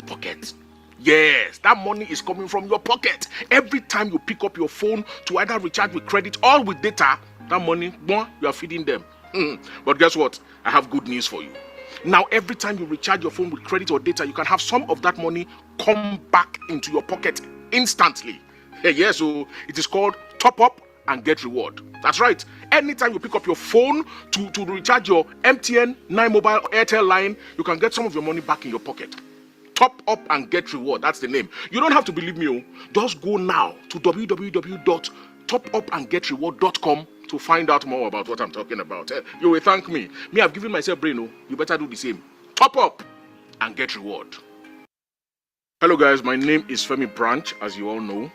Pocket. Yes, that money is coming from your pocket. Every time you pick up your phone to either recharge with credit or with data, that money, you are feeding them. But guess what? I have good news for you. Now, every time you recharge your phone with credit or data, you can have some of that money come back into your pocket instantly. Yes, so it is called top up and get reward. That's right. Anytime you pick up your phone to recharge your MTN, 9 Mobile, or Airtel line, you can get some of your money back in your pocket. Top up and get reward. That's the name. You don't have to believe me. Just go now to www.topupandgetreward.com to find out more about what I'm talking about. You will thank me. I've given myself brain. You better do the same. Top up and get reward. Hello guys, my name is Femi Branch, as you all know.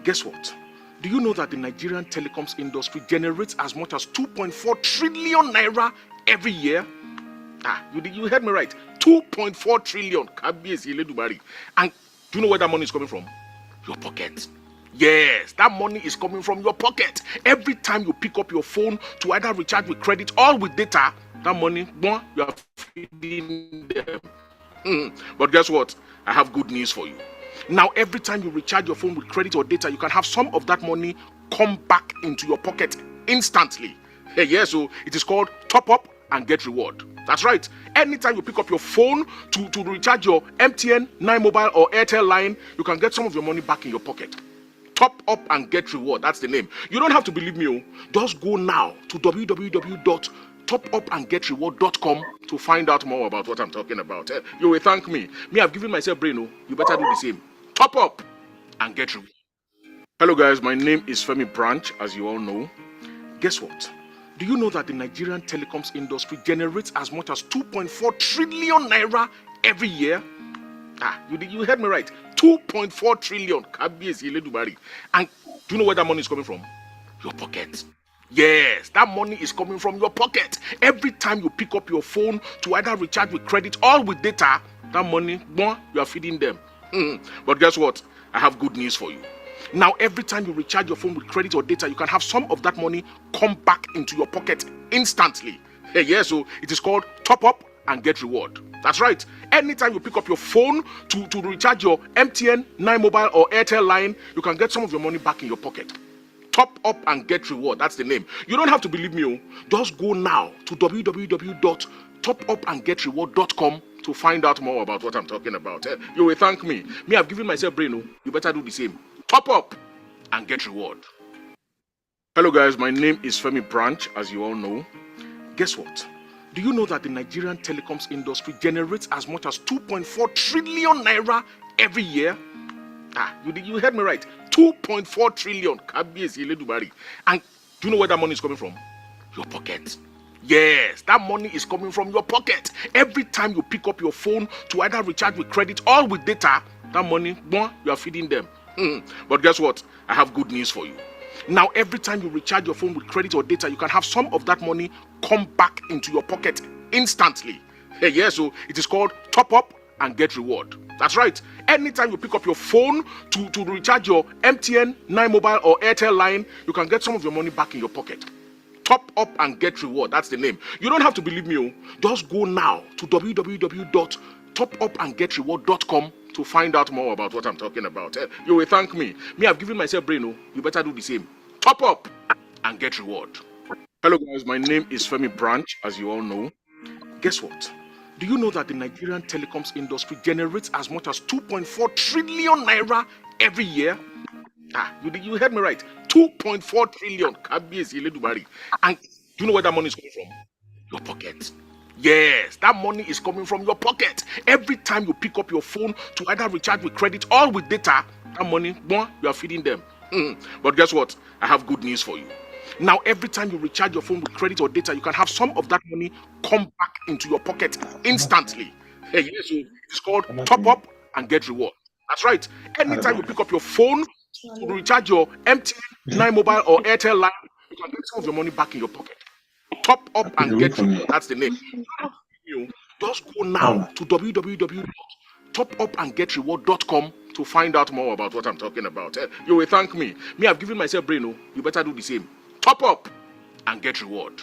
Guess what? Do you know that the Nigerian telecoms industry generates as much as 2.4 trillion naira every year? You heard me right. 2.4 trillion. And do you know where that money is coming from? Your pocket. Yes, that money is coming from your pocket. Every time you pick up your phone to either recharge with credit or with data, that money, you are feeding them. But guess what? I have good news for you. Now, every time you recharge your phone with credit or data, you can have some of that money come back into your pocket instantly. Yes, so it is called top up and get reward. That's right. Anytime you pick up your phone to recharge your MTN, 9 Mobile, or Airtel line, you can get some of your money back in your pocket. Top up and get reward. That's the name. You don't have to believe me. Just go now to www.topupandgetreward.com to find out more about what I'm talking about. You will thank me. I've given myself brain. You better do the same. Top up and get reward. Hello guys, my name is Femi Branch, as you all know. Guess what? Do you know that the Nigerian telecoms industry generates as much as 2.4 trillion naira every year? You heard me right. 2.4 trillion. And do you know where that money is coming from? Your pocket. Yes, that money is coming from your pocket. Every time you pick up your phone to either recharge with credit or with data, that money, you are feeding them. But guess what? I have good news for you. Now, every time you recharge your phone with credit or data, you can have some of that money come back into your pocket instantly. Yes, so it is called top up and get reward. That's right. Anytime you pick up your phone to recharge your MTN, 9 Mobile, or Airtel line, you can get some of your money back in your pocket. Top up and get reward. That's the name. You don't have to believe me. Just go now to www.topupandgetreward.com to find out more about what I'm talking about. You will thank me. I've given myself brain. You better do the same. Top up and get reward. Hello guys, my name is Femi Branch, as you all know. Guess what? Do you know that the Nigerian telecoms industry generates as much as 2.4 trillion naira every year? You heard me right. 2.4 trillion. And do you know where that money is coming from? Your pocket. Yes, that money is coming from your pocket. Every time you pick up your phone to either recharge with credit or with data, that money, you are feeding them. But guess what? I have good news for you. Now, every time you recharge your phone with credit or data, you can have some of that money come back into your pocket instantly. Yes, so it is called top up and get reward. That's right. Anytime you pick up your phone to recharge your MTN, 9 Mobile, or Airtel line, you can get some of your money back in your pocket. Top up and get reward. That's the name. You don't have to believe me. Just go now to www.topupandgetreward.com to find out more about what I'm talking about. You will thank me. I've given myself brain. You better do the same. Top up and get reward. Hello guys, my name is Femi Branch, as you all know. Guess what? Do you know that the Nigerian telecoms industry generates as much as 2.4 trillion naira every year? You heard me right. 2.4 trillion. And do you know where that money is coming from? Your pocket. Yes, that money is coming from your pocket. Every time you pick up your phone to either recharge with credit or with data, that money, you are feeding them. But guess what? I have good news for you. Now, every time you recharge your phone with credit or data, you can have some of that money come back into your pocket instantly. Yes, so it is called top up and get reward. That's right. Anytime you pick up your phone to recharge your MTN, 9 Mobile, or Airtel line, you can get some of your money back in your pocket. Top up and get reward. That's the name. Just go now to www.topupandgetreward.com to find out more about what I'm talking about. You will thank me. I've given myself brain. You better do the same. Top up and get reward.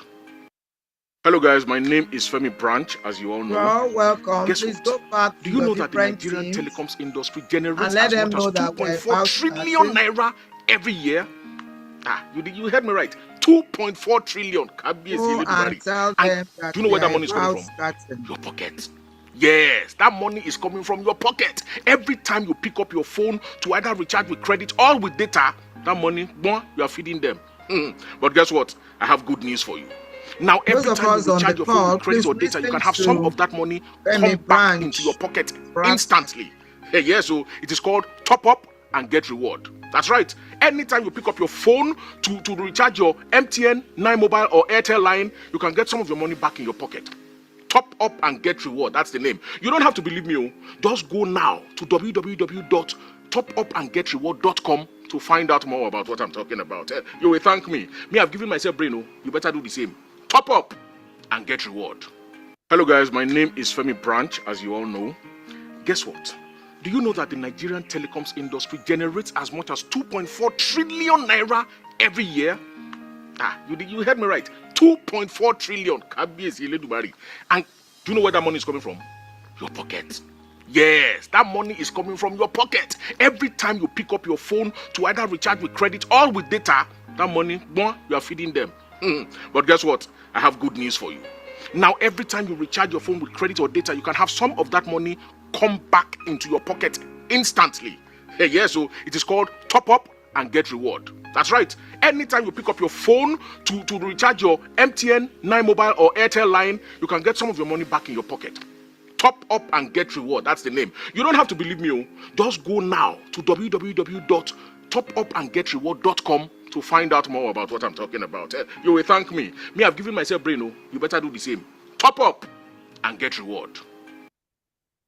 Hello guys, my name is Femi Branch, as you all know. Well, welcome. Guess Please what? go back to Do you your know that the different Nigerian teams telecoms industry and generates let as them much as know that we're 2.4 about trillion starting. naira every year? You heard me right. 2.4 trillion. Go and tell And them that do you know we where that are money is coming about from? starting. Your pocket. Yes, that money is coming from your pocket. Every time you pick up your phone to either recharge with credit or with data, that money, you are feeding them. But guess what? I have good news for you. Now, Those every of time you us on the recharge your phone with call, credit please or data, you listen can have some to of that money come Femi back into your Branch. pocket Braxton. instantly. So it is called top up and get reward. That's right. Anytime you pick up your phone to recharge your MTN, 9 Mobile or Airtel line, you can get some of your money back in your pocket. Top up and get reward. That's the name. You don't have to believe me. Just go now to www.topupandgetreward.com to find out more about what I'm talking about. You will thank me. I've given myself brain. You better do the same. Top up and get reward. Hello guys, my name is Femi Branch, as you all know. Guess what? Do you know that the Nigerian telecoms industry generates as much as 2.4 trillion naira every year? You heard me right. 2.4 trillion. And do you know where that money is coming from? Your pocket. Yes, that money is coming from your pocket. Every time you pick up your phone to either recharge with credit or with data, that money, you are feeding them. But guess what? I have good news for you. Now, every time you recharge your phone with credit or data, you can have some of that money come back into your pocket instantly. So it is called top up and get reward. That's right. Anytime you pick up your phone to recharge your MTN, 9 Mobile or Airtel line, you can get some of your money back in your pocket. Top up and get reward. That's the name. You don't have to believe me. Just go now to www.topupandgetreward.com to find out more about what I'm talking about. You will thank me. I've given myself brain. You better do the same. Top up and get reward.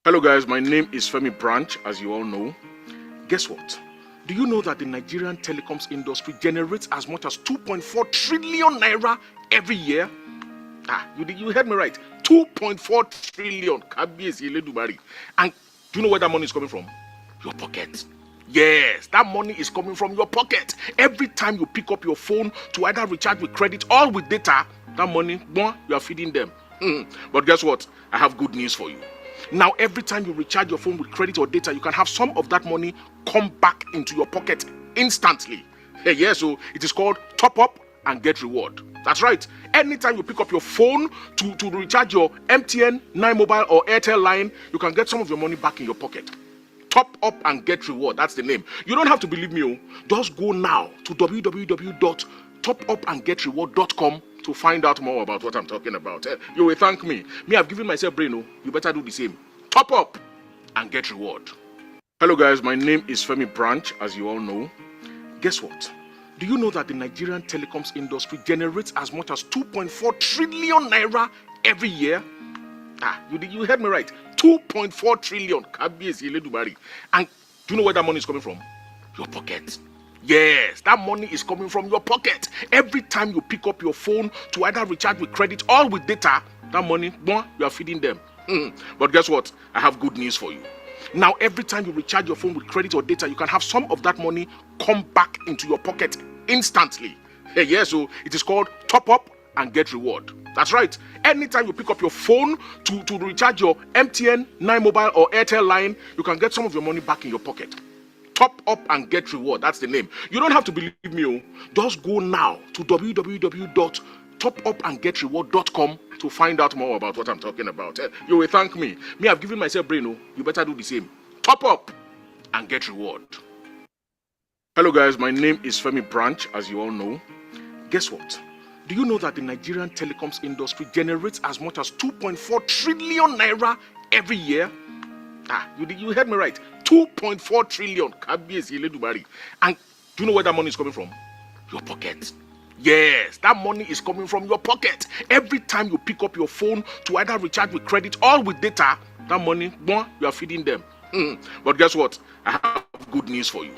Hello guys, my name is Femi Branch, as you all know. Guess what? Do you know that the Nigerian telecoms industry generates as much as 2.4 trillion naira every year? You heard me right. 2.4 trillion. And do you know where that money is coming from? Your pocket. Yes, that money is coming from your pocket. Every time you pick up your phone to either recharge with credit or with data, that money, you are feeding them. But guess what? I have good news for you. Now, every time you recharge your phone with credit or data, you can have some of that money come back into your pocket instantly. So it is called top up and get reward. That's right. Anytime you pick up your phone to recharge your MTN, 9 Mobile or Airtel line, you can get some of your money back in your pocket. Top up and get reward. That's the name. You don't have to believe me. Just go now to www.topupandgetreward.com to find out more about what I'm talking about. You will thank me. I've given myself brain. You better do the same. Top up and get reward. Hello guys, my name is Femi Branch, as you all know. Guess what? Do you know that the Nigerian telecoms industry generates as much as 2.4 trillion naira every year? You heard me right. 2.4 trillion. And do you know where that money is coming from? Your pocket. Yes, that money is coming from your pocket. Every time you pick up your phone to either recharge with credit or with data, that money, you are feeding them. But guess what? I have good news for you. Now, every time you recharge your phone with credit or data, you can have some of that money come back into your pocket instantly. So it is called top up and get reward. That's right. Anytime you pick up your phone to recharge your MTN, 9 Mobile or Airtel line, you can get some of your money back in your pocket. Top up and get reward. That's the name. You don't have to believe me. Just go now to www.topupandgetreward.com to find out more about what I'm talking about. You will thank me. I've given myself brain. You better do the same. Top up and get reward. Hello guys, my name is Femi Branch, as you all know. Guess what? Do you know that the Nigerian telecoms industry generates as much as 2.4 trillion naira every year? You heard me right. 2.4 trillion. And do you know where that money is coming from? Your pocket. Yes, that money is coming from your pocket. Every time you pick up your phone to either recharge with credit or with data, that money, you are feeding them. But guess what? I have good news for you.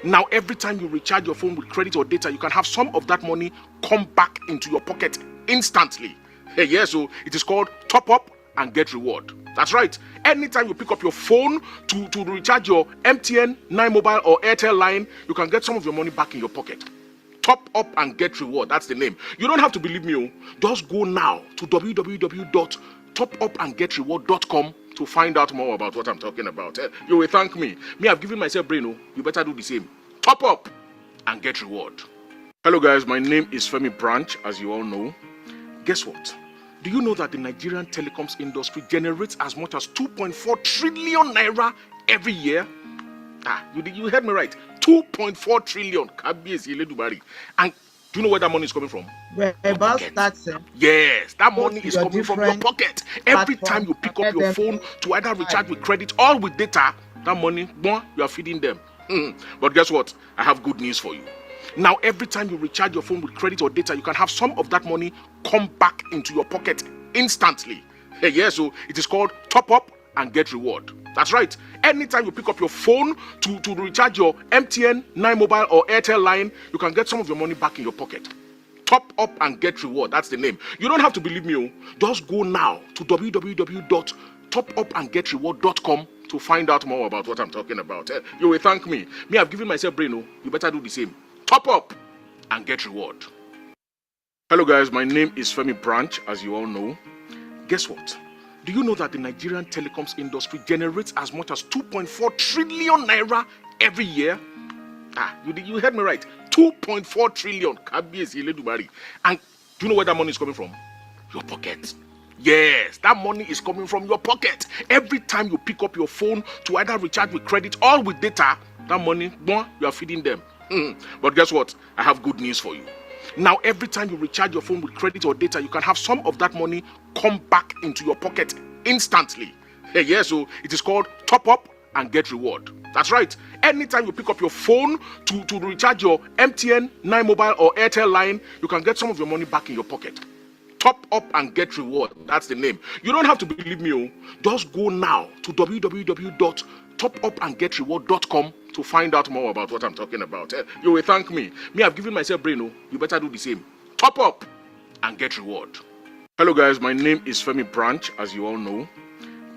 Now, every time you recharge your phone with credit or data, you can have some of that money come back into your pocket instantly. So it is called top up and get reward. That's right. Anytime you pick up your phone to recharge your MTN, 9 Mobile or Airtel line, you can get some of your money back in your pocket. Top up and get reward. That's the name. You don't have to believe me. Just go now to www.topupandgetreward.com to find out more about what I'm talking about. You will thank me. I've given myself brain. You better do the same. Top up and get reward. Hello guys, my name is Femi Branch, as you all know. Guess what? Do you know that the Nigerian telecoms industry generates as much as 2.4 trillion naira every year? You heard me right. 2.4 trillion. And do you know where that money is coming from? About that, yes, that money is coming from your pocket. Every time you pick up your phone to either recharge with credit or with data, that money, you are feeding them. But guess what? I have good news for you. Now, every time you recharge your phone with credit or data, you can have some of that money come back into your pocket instantly. So it is called top up and get reward. That's right. Anytime you pick up your phone to recharge your MTN, 9 Mobile or Airtel line, you can get some of your money back in your pocket. Top up and get reward. That's the name. You don't have to believe me. Just go now to www.topupandgetreward.com to find out more about what I'm talking about. You will thank me. I've given myself brain. You better do the same. Top up and get reward. Hello guys, my name is Femi Branch, as you all know. Guess what? Do you know that the Nigerian telecoms industry generates as much as 2.4 trillion naira every year? You heard me right. 2.4 trillion. And do you know where that money is coming from? Your pocket. Yes, that money is coming from your pocket. Every time you pick up your phone to either recharge with credit or with data, that money, you are feeding them. But guess what? I have good news for you. Now, every time you recharge your phone with credit or data, you can have some of that money come back into your pocket instantly. So it is called top up and get reward. That's right. Anytime you pick up your phone to recharge your MTN, 9 Mobile or Airtel line, you can get some of your money back in your pocket. Top up and get reward. That's the name. You don't have to believe me. Just go now to www.topupandgetreward.com to find out more about what I'm talking about. You will thank me. I've given myself brain. You better do the same. Top up and get reward. Hello guys, my name is Femi Branch, as you all know.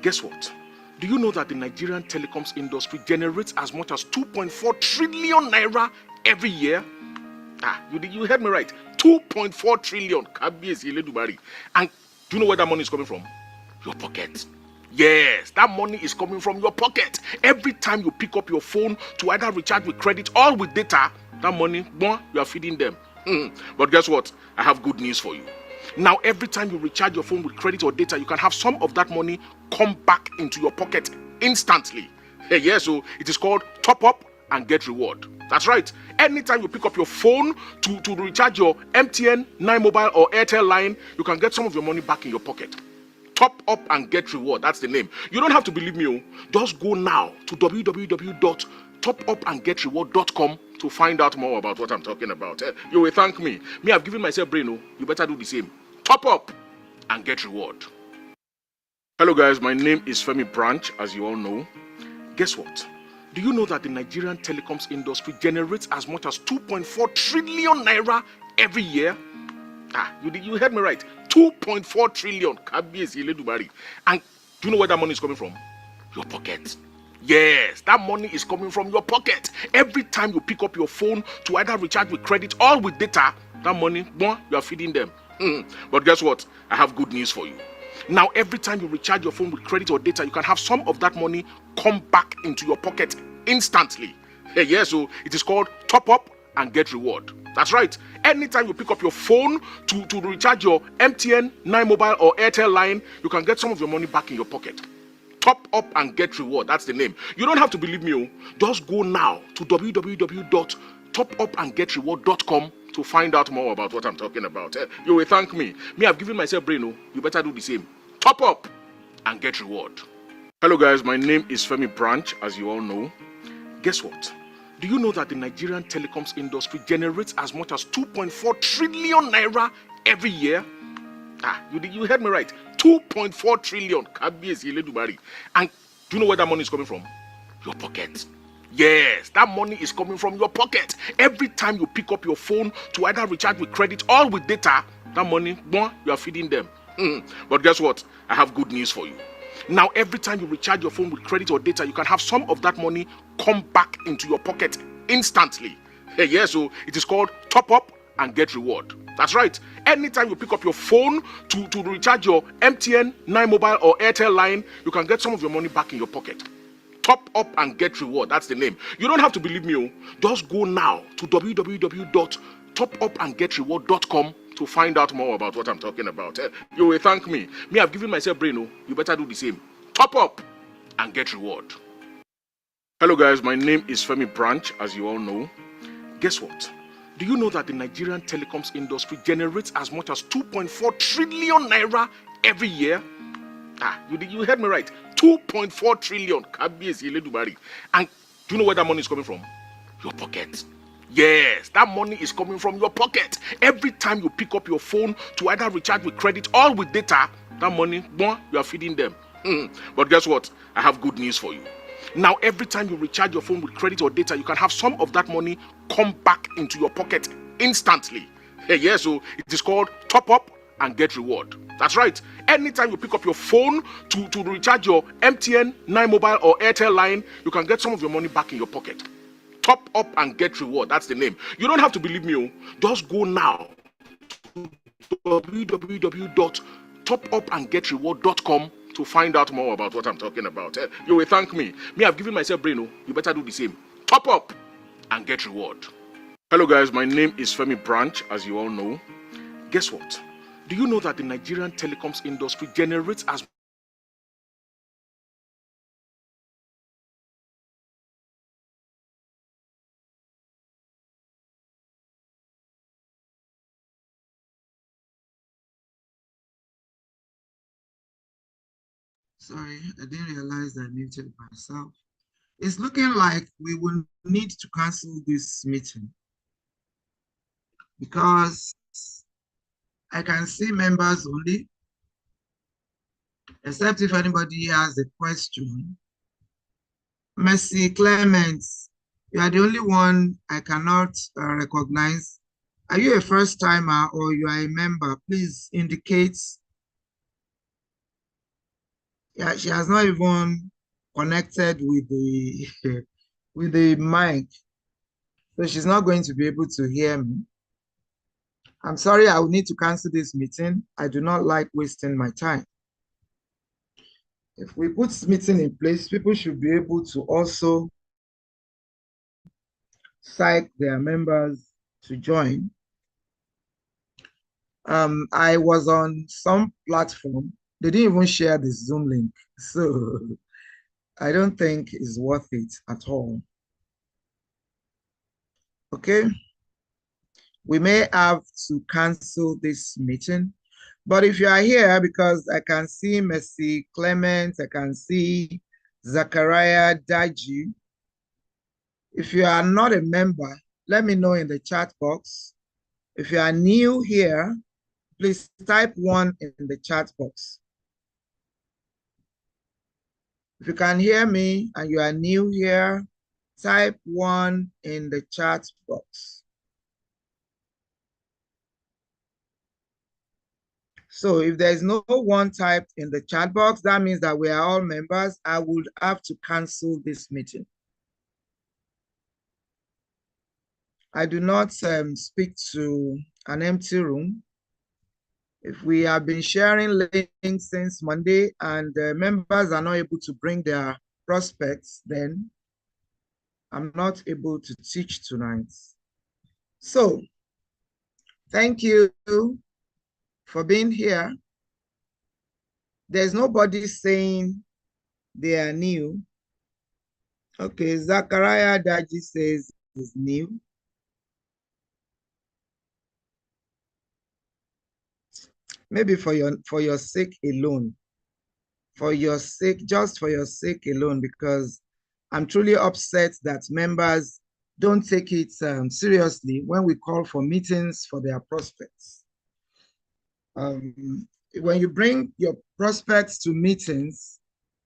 Guess what? Do you know that the Nigerian telecoms industry generates as much as 2.4 trillion naira every year? You heard me right. 2.4 trillion. And do you know where that money is coming from? Your pocket. Yes, that money is coming from your pocket. Every time you pick up your phone to either recharge with credit or with data, that money, you are feeding them. But guess what? I have good news for you. Now, every time you recharge your phone with credit or data, you can have some of that money come back into your pocket instantly. So it is called top up and get reward. That's right. Anytime you pick up your phone to recharge your MTN, 9 Mobile or Airtel line, you can get some of your money back in your pocket. Top up and get reward. That's the name. You don't have to believe me. Just go now to www.topupandgetreward.com to find out more about what I'm talking about. You will thank me. I've given myself brain. You better do the same. Top up and get reward. Hello guys, my name is Femi Branch, as you all know. Guess what? Do you know that the Nigerian telecoms industry generates as much as 2.4 trillion naira every year? You heard me right. 2.4 trillion. And do you know where that money is coming from? Your pocket. Yes, that money is coming from your pocket. Every time you pick up your phone to either recharge with credit or with data, that money, you are feeding them. But guess what? I have good news for you. Now, every time you recharge your phone with credit or data, you can have some of that money come back into your pocket instantly. So it is called top up and get reward. That's right. Anytime you pick up your phone to recharge your MTN, 9 Mobile or Airtel line, you can get some of your money back in your pocket. Top up and get reward. That's the name. You don't have to believe me. Just go now to www.topupandgetreward.com to find out more about what I'm talking about. You will thank me. I've given myself brain. You better do the same. Top up and get reward. Hello guys, my name is Femi Branch, as you all know. Guess what? Do you know that the Nigerian telecoms industry generates as much as 2.4 trillion naira every year? You heard me right. 2.4 trillion. And do you know where that money is coming from? Your pocket. Yes, that money is coming from your pocket. Every time you pick up your phone to either recharge with credit or with data, that money, you are feeding them. But guess what? I have good news for you. Now, every time you recharge your phone with credit or data, you can have some of that money come back into your pocket instantly. Yes, so it is called top up and get reward. That's right. Anytime you pick up your phone to recharge your MTN, 9 Mobile, or Airtel line, you can get some of your money back in your pocket. Top up and get reward. That's the name. You don't have to believe me. Just go now to www.topupandgetreward.com to find out more about what I'm talking about. You will thank me. Me, I've given myself brain. You better do the same. Top up and get reward. Hello guys, my name is Femi Branch, as you all know. Guess what? Do you know that the Nigerian telecoms industry generates as much as 2.4 trillion naira every year? You heard me right. 2.4 trillion. And do you know where that money is coming from? Your pocket. Yes, that money is coming from your pocket. Every time you pick up your phone to either recharge with credit or with data, that money, you are feeding them. But guess what? I have good news for you. Now, every time you recharge your phone with credit or data, you can have some of that money come back into your pocket instantly. Yes, so it is called top up and get reward. That's right. Anytime you pick up your phone to recharge your MTN, 9 Mobile, or Airtel line, you can get some of your money back in your pocket. Top up and get reward. That's the name. You don't have to believe me. Just go now to www.topupandgetreward.com to find out more about what I'm talking about. You will thank me. Me, I've given myself brain. You better do the same. Top up and get reward. Hello guys, my name is Femi Branch, as you all know. Guess what? Do you know that the Nigerian telecoms industry generates as Sorry, I didn't realize I muted myself. It's looking like we will need to cancel this meeting because I can see members only, except if anybody has a question. Mercy Clements, you are the only one I cannot recognize. Are you a first timer or you are a member? Please indicate. Yeah, she has not even connected with the with the mic, so she's not going to be able to hear me. I'm sorry, I will need to cancel this meeting. I do not like wasting my time. If we put this meeting in place, people should be able to also cite their members to join. I was on some platform. They didn't even share the Zoom link, so I don't think it's worth it at all. Okay, we may have to cancel this meeting, but if you are here, because I can see Mercy Clement, I can see Zachariah Daji. If you are not a member, let me know in the chat box. If you are new here, please type 1 in the chat box. If you can hear me and you are new here, type 1 in the chat box. So if there is no one typed in the chat box, that means that we are all members. I would have to cancel this meeting. I do not speak to an empty room. If we have been sharing links since Monday and members are not able to bring their prospects, then I'm not able to teach tonight. So thank you for being here. There's nobody saying they are new. Okay, Zachariah Daji says is new. Maybe for your sake alone. For your sake, just for your sake alone, because I'm truly upset that members don't take it seriously when we call for meetings for their prospects. When you bring your prospects to meetings,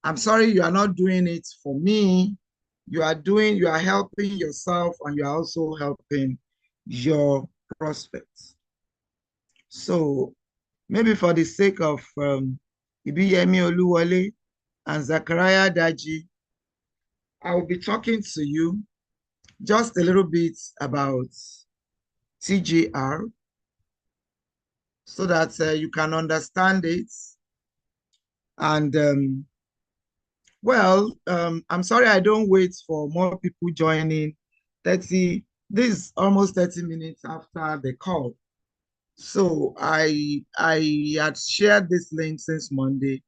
I'm sorry you are not doing it for me. You are helping yourself and you are also helping your prospects. So maybe for the sake of Ibiyemi Oluwole and Zachariah Daji, I will be talking to you just a little bit about TGR so that you can understand it. And I'm sorry I don't wait for more people joining. 30, this is almost 30 minutes after the call. So I had shared this link since Monday,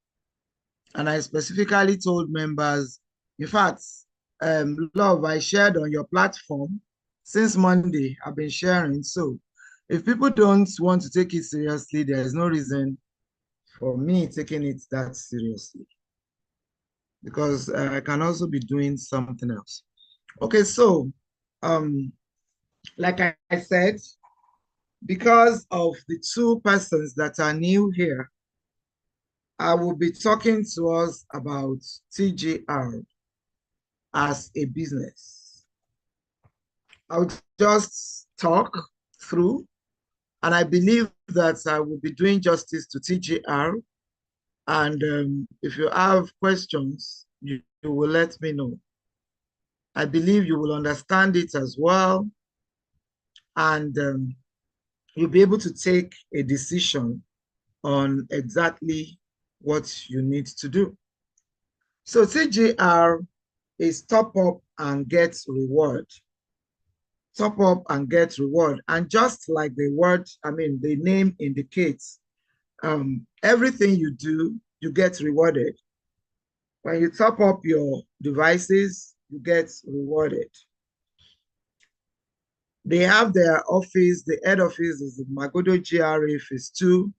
and I specifically told members, in fact, love, I shared on your platform since Monday. I've been sharing. So if people don't want to take it seriously, there's no reason for me taking it that seriously, because I can also be doing something else. Okay, so um, like I said, because of the two persons that are new here, I will be talking to us about TGR as a business. I'll just talk through, and I believe that I will be doing justice to TGR. And if you have questions, you will let me know. I believe you will understand it as well, and you'll be able to take a decision on exactly what you need to do. So TGR is top up and get reward. Top up and get reward. And just like the word, the name indicates, everything you do, you get rewarded. When you top up your devices, you get rewarded. They have their office, the head office is in Magodo GRA Phase 2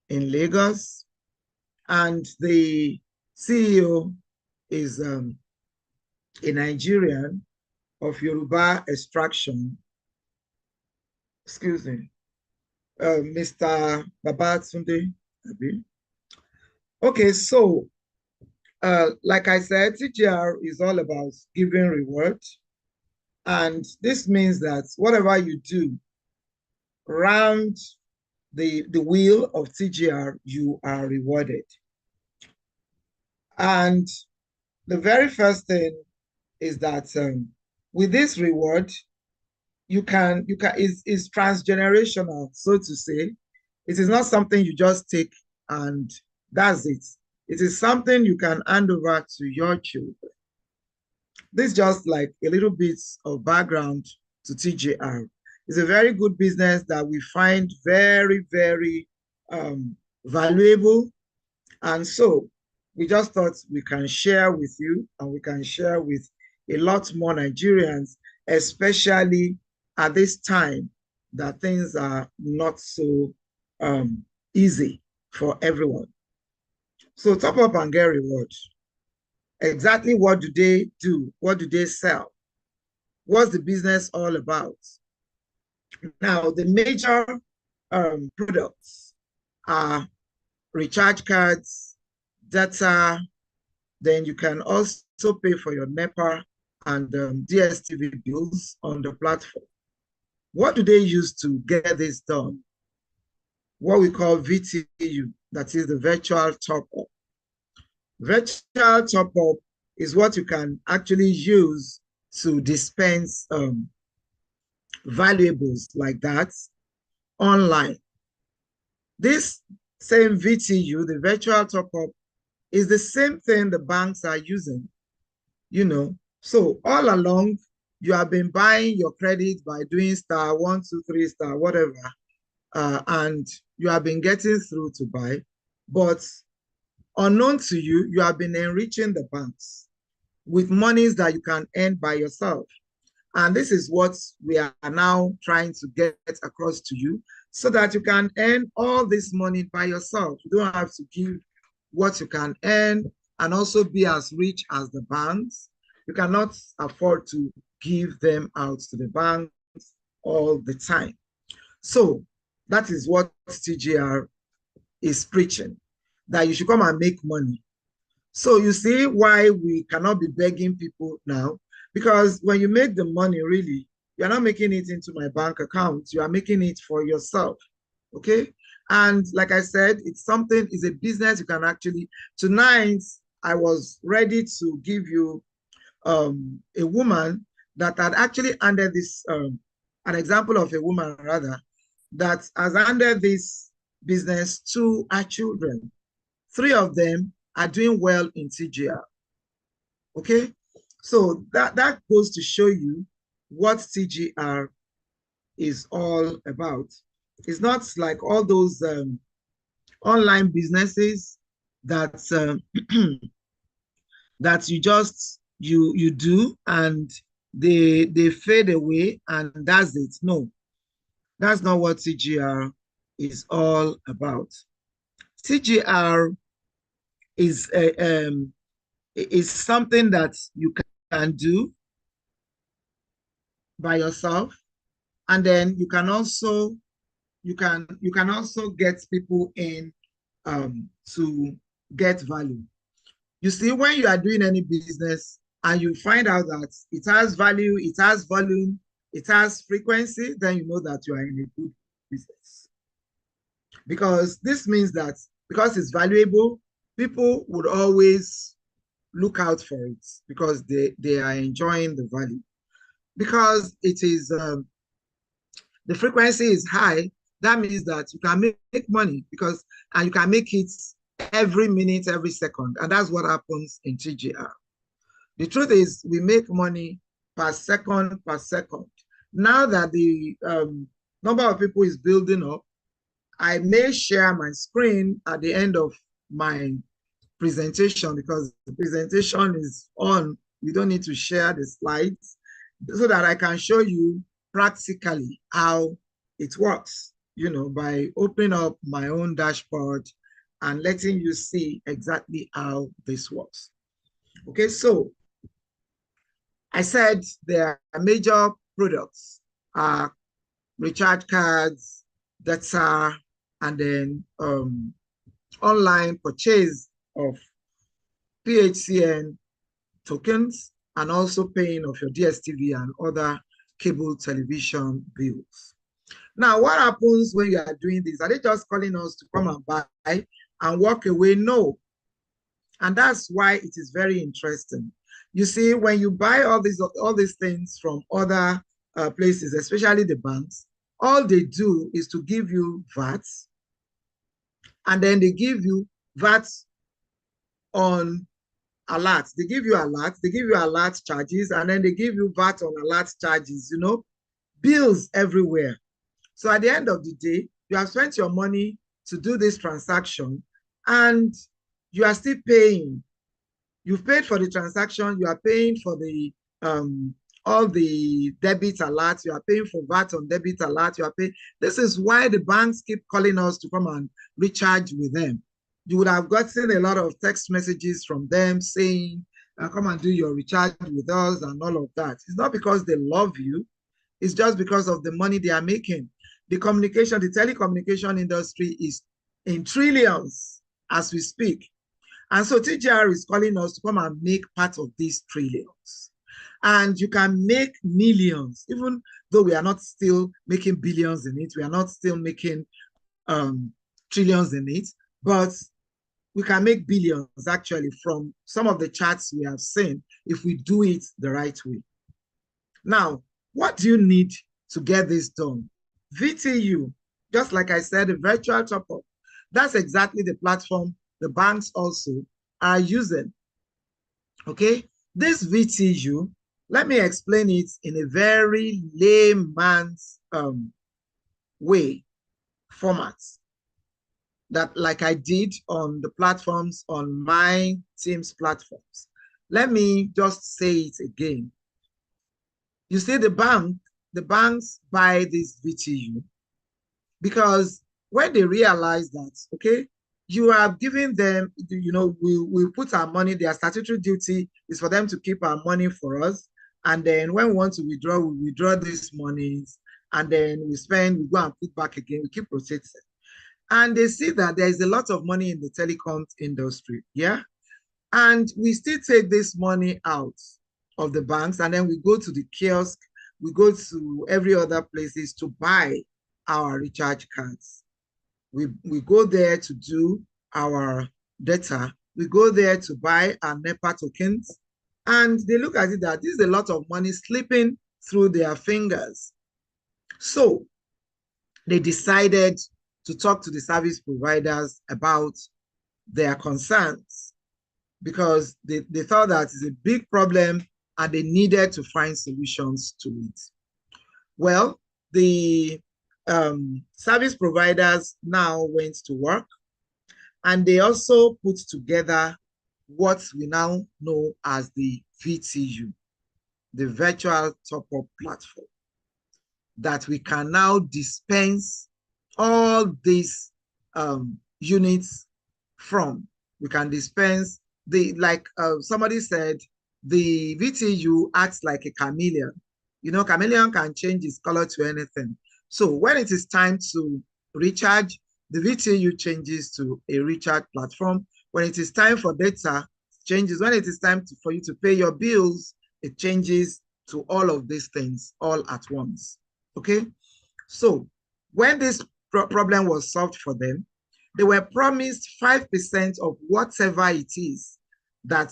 in Lagos. And the CEO is a Nigerian of Yoruba extraction, excuse me, Mr. Babatunde. Okay, so like I said, TGR is all about giving reward. And this means that whatever you do round the wheel of TGR, you are rewarded. And the very first thing is that with this reward, is transgenerational, so to say. It is not something you just take and that's it. It is something you can hand over to your children. This is just like a little bit of background to TGR. It's a very good business that we find very, very valuable. And so we just thought we can share with you, and we can share with a lot more Nigerians, especially at this time that things are not so easy for everyone. So top up and get reward. Exactly what do they do? What do they sell? What's the business all about? Now, the major products are recharge cards, data, then you can also pay for your NEPA and DSTV bills on the platform. What do they use to get this done? What we call VTU, that is the virtual top-up. Virtual top-up is what you can actually use to dispense valuables like that online. This same VTU, the virtual top-up, is the same thing the banks are using, So all along, you have been buying your credit by doing star 123 star whatever, and you have been getting through to buy, but unknown to you, you have been enriching the banks with monies that you can earn by yourself. And this is what we are now trying to get across to you, so that you can earn all this money by yourself. You don't have to give what you can earn and also be as rich as the banks. You cannot afford to give them out to the banks all the time. So that is what TGR is preaching, that you should come and make money. So you see why we cannot be begging people now, because when you make the money, really, you're not making it into my bank account, you are making it for yourself, okay? And like I said, it's a business you can actually, tonight, I was ready to give you a woman that had actually handed this, an example of a woman rather, that has handed this business to her children. 3 of them are doing well in TGR. Okay, so that goes to show you what TGR is all about. It's not like all those online businesses that that you do and they fade away and that's it. No, that's not what TGR is all about. TGR is is something that you can do by yourself, and then you can also get people in to get value. You see, when you are doing any business and you find out that it has value, it has volume, it has frequency, then you know that you are in a good business. Because this means that because it's valuable, people would always look out for it because they are enjoying the value. Because it is the frequency is high, that means that you can make money because and you can make it every minute, every second. And that's what happens in TGR. The truth is we make money per second per second. Now that the number of people is building up, I may share my screen at the end of my presentation because the presentation is on. You don't need to share the slides so that I can show you practically how it works, you know, by opening up my own dashboard and letting you see exactly how this works. Okay, so I said there are major products, recharge cards, data, and then online purchase of PHCN tokens, and also paying of your DSTV and other cable television bills. Now, what happens when you are doing this? Are they just calling us to come and buy and walk away? No. And that's why it is very interesting. You see, when you buy all these things from other places, especially the banks, all they do is to give you VAT, and then they give you VAT on alerts. They give you alerts, they give you alert charges, and then they give you VAT on alert charges, you know, bills everywhere. So at the end of the day, you have spent your money to do this transaction and you are still paying. You've paid for the transaction, you are paying for the all the debit alerts, you are paying for VAT on debit alert, you are paying. This is why the banks keep calling us to come and recharge with them. You would have gotten a lot of text messages from them saying, come and do your recharge with us and all of that. It's not because they love you, it's just because of the money they are making. The telecommunication industry is in trillions as we speak. And so TGR is calling us to come and make part of these trillions. And you can make millions, even though we are not still making billions in it, we are not still making trillions in it, but we can make billions actually from some of the charts we have seen if we do it the right way. Now, what do you need to get this done? VTU, just like I said, a virtual top-up. That's exactly the platform the banks also are using. Okay, this VTU, let me explain it in a very layman's way, format, that like I did on the platforms, on my team's platforms. Let me just say it again. You see, the banks buy this VTU because when they realize that, okay, you are giving them, you know, we put our money, their statutory duty is for them to keep our money for us. And then when we want to withdraw, we withdraw these monies and then we spend, we go and put back again, we keep rotating. And they see that there is a lot of money in the telecom industry, yeah? And we still take this money out of the banks and then we go to the kiosk, we go to every other places to buy our recharge cards. We go there to do our data. We go there to buy our NEPA tokens. And they look at it that this is a lot of money slipping through their fingers. So they decided to talk to the service providers about their concerns because they thought that it's a big problem and they needed to find solutions to it. Well, the service providers now went to work and they also put together what we now know as the VTU, the virtual top-up platform, that we can now dispense all these units from. We can dispense like somebody said, the VTU acts like a chameleon. You know, chameleon can change its color to anything. So when it is time to recharge, the VTU changes to a recharge platform. When it is time for data, changes. When it is time for you to pay your bills, it changes to all of these things all at once. Okay, so when this problem was solved for them, they were promised 5% of whatever it is that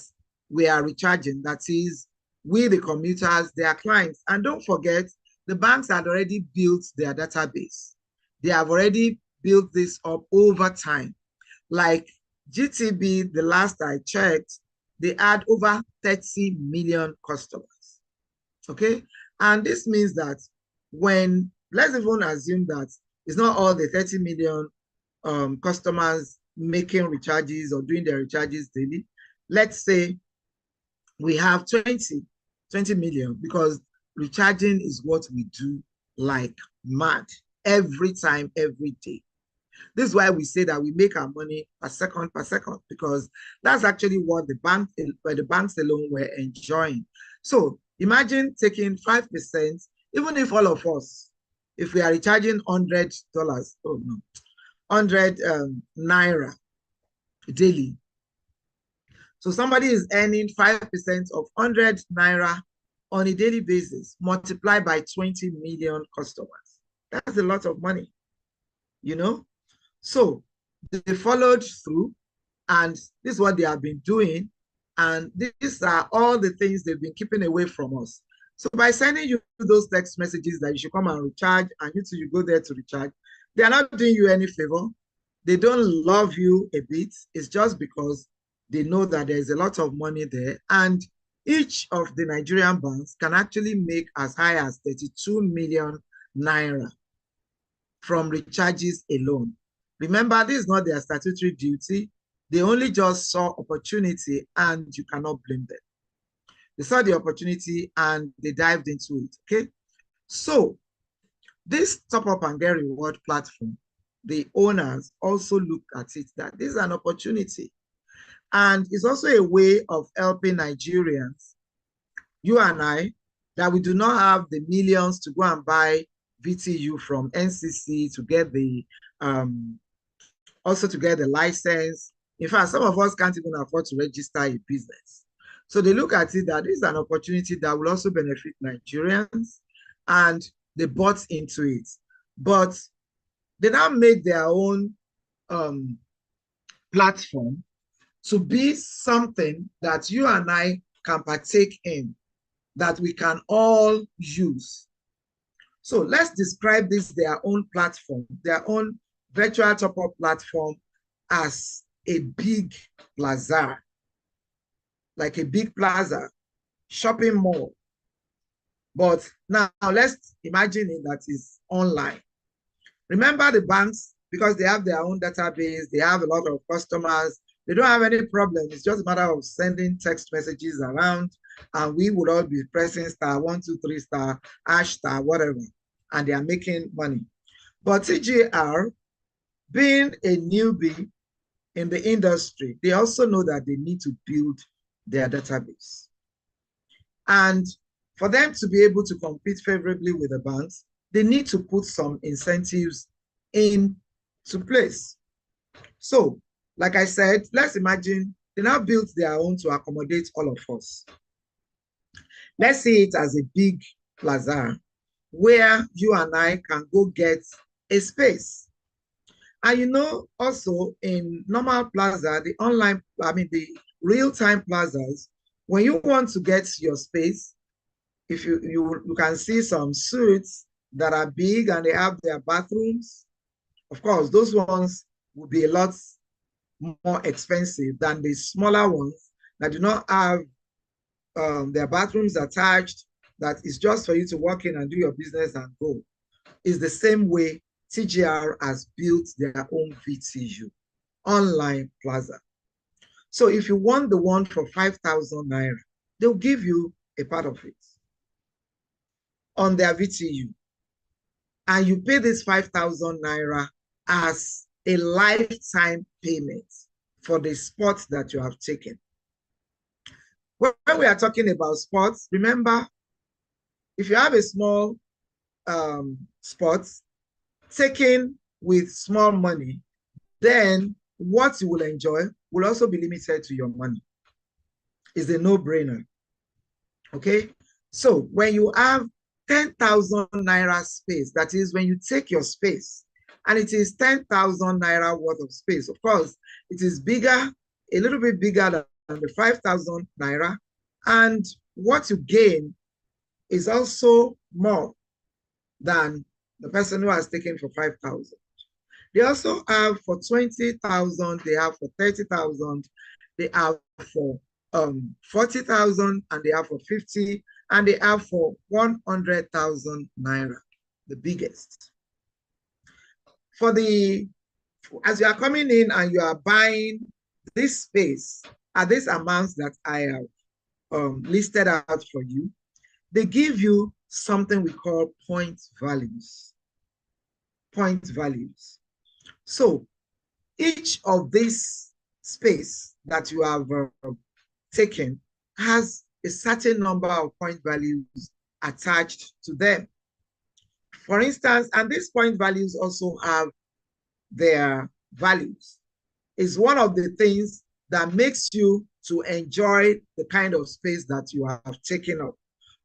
we are recharging. That is, we the commuters, their clients. And don't forget, the banks had already built their database. They have already built this up over time. Like GTB, the last I checked, they had over 30 million customers. Okay, and this means that when, let's even assume that it's not all the 30 million customers making recharges or doing their recharges daily. Let's say we have 20 million, because recharging is what we do like mad every time, every day. This is why we say that we make our money per second, because that's actually what the banks alone were enjoying. So imagine taking 5%, even if all of us, if we are recharging $100, oh no, 100 naira daily. So somebody is earning 5% of 100 naira on a daily basis, multiplied by 20 million customers. That's a lot of money, you know? So they followed through, and this is what they have been doing. And these are all the things they've been keeping away from us. So by sending you those text messages that you should come and recharge, and you go there to recharge, they are not doing you any favor. They don't love you a bit. It's just because they know that there's a lot of money there. And each of the Nigerian banks can actually make as high as 32 million naira from recharges alone. Remember, this is not their statutory duty. They only just saw opportunity, and you cannot blame them. They saw the opportunity and they dived into it, okay? So this Top Up and Get Reward platform, the owners also looked at it that this is an opportunity. And it's also a way of helping Nigerians, you and I, that we do not have the millions to go and buy VTU from NCC to get the, also to get the license. In fact, some of us can't even afford to register a business. So they look at it that this is an opportunity that will also benefit Nigerians, and they bought into it. But they now made their own platform to be something that you and I can partake in, that we can all use. So let's describe this, their own platform, their own virtual top-up platform, as a big plaza, like a big plaza, shopping mall. But now let's imagine it that is online. Remember, the banks, because they have their own database, they have a lot of customers, they don't have any problem. It's just a matter of sending text messages around, and we would all be pressing star 123 star hash star whatever, and they are making money. But TGR, being a newbie in the industry, they also know that they need to build their database. And for them to be able to compete favorably with the banks, they need to put some incentives into place. So, like I said, let's imagine they now built their own to accommodate all of us. Let's see it as a big plaza where you and I can go get a space. And you know, also in normal plaza, the online, I mean, the real-time plazas, When you want to get your space, if you can see some suites that are big and they have their bathrooms. Of course, those ones will be a lot more expensive than the smaller ones that do not have their bathrooms attached, that is just for you to walk in and do your business and go. It's the same way TGR has built their own VTU, online plaza. So if you want the one for 5,000 naira, they'll give you a part of it on their VTU. And you pay this 5,000 naira as a lifetime payment for the spot that you have taken. When we are talking about sports, remember, if you have a small spot taken with small money, then what you will enjoy will also be limited to your money. It's a no-brainer. Okay? So when you have 10,000 naira space, that is when you take your space, and it is 10,000 naira worth of space. Of course, it is bigger, a little bit bigger than the 5,000 naira, and what you gain is also more than the person who has taken for 5,000. They also have for 20,000, they have for 30,000, they have for 40,000, and they have for 50, and they have for 100,000 naira, the biggest. For the, as you are coming in and you are buying this space at this amounts that I have listed out for you, they give you something we call point values. Point values. So each of this space that you have taken has a certain number of point values attached to them. For instance, and these point values also have their values. It's one of the things that makes you to enjoy the kind of space that you have taken up.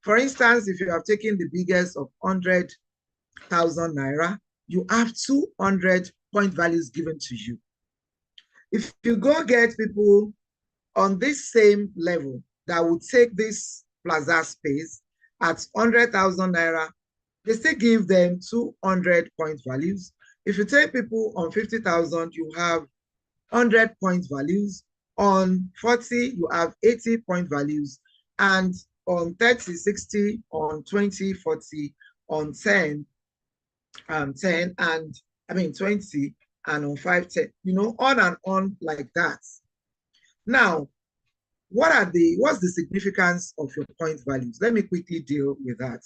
For instance, if you have taken the biggest of 100,000 naira, you have 200 point values given to you. If you go get people on this same level that would take this plaza space at 100,000 naira, they still give them 200 point values. If you take people on 50,000, you have 100 point values. On 40, you have 80 point values. And on 30, 60, on 20, 40, on 10, 10, and I mean 20, and on 5, 10, you know, on and on like that. Now, what's the significance of your point values? Let me quickly deal with that.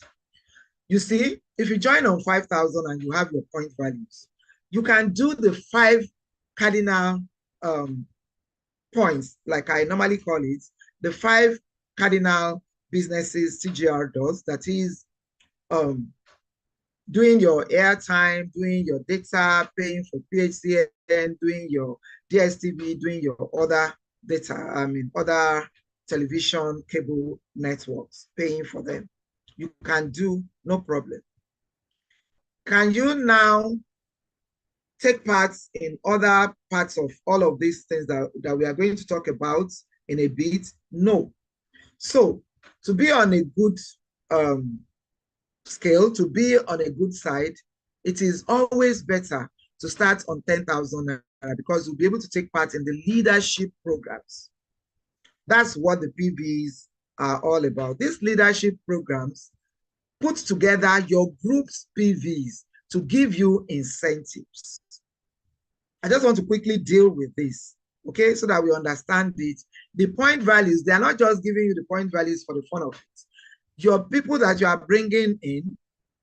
You see, if you join on 5,000 and you have your point values, you can do the 5 cardinal points, like I normally call it, the 5 cardinal businesses TGR does, that is doing your airtime, doing your data, paying for PHCN, doing your DSTV, doing your other data, other television cable networks, paying for them. You can do, no problem. Can you now take part in other parts of all of these things that we are going to talk about in a bit? No. So to be on a good scale, to be on a good side, it is always better to start on 10,000 naira, because you'll be able to take part in the leadership programs. That's what the PVs are all about. These leadership programs put together your group's PVs to give you incentives. I just want to quickly deal with this, okay, so that we understand it. The point values, they are not just giving you the point values for the fun of it. Your people that you are bringing in,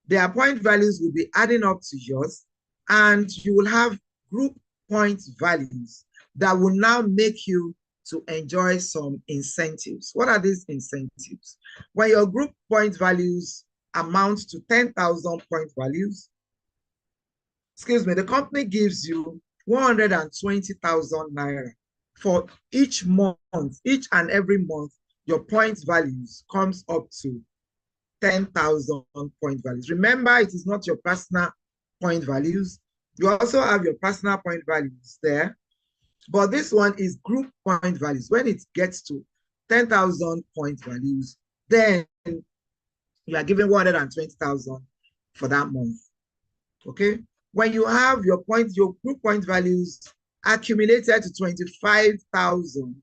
their point values will be adding up to yours, and you will have group point values that will now make you to enjoy some incentives. What are these incentives? When your group point values amount to 10,000 point values, excuse me, the company gives you 120,000 naira for each month. Each and every month, your point values comes up to 10,000 point values. Remember, it is not your personal point values. You also have your personal point values there, but this one is group point values. When it gets to 10,000 point values, then you are given 120,000 for that month. Okay. When you have your group point values accumulated to 25,000,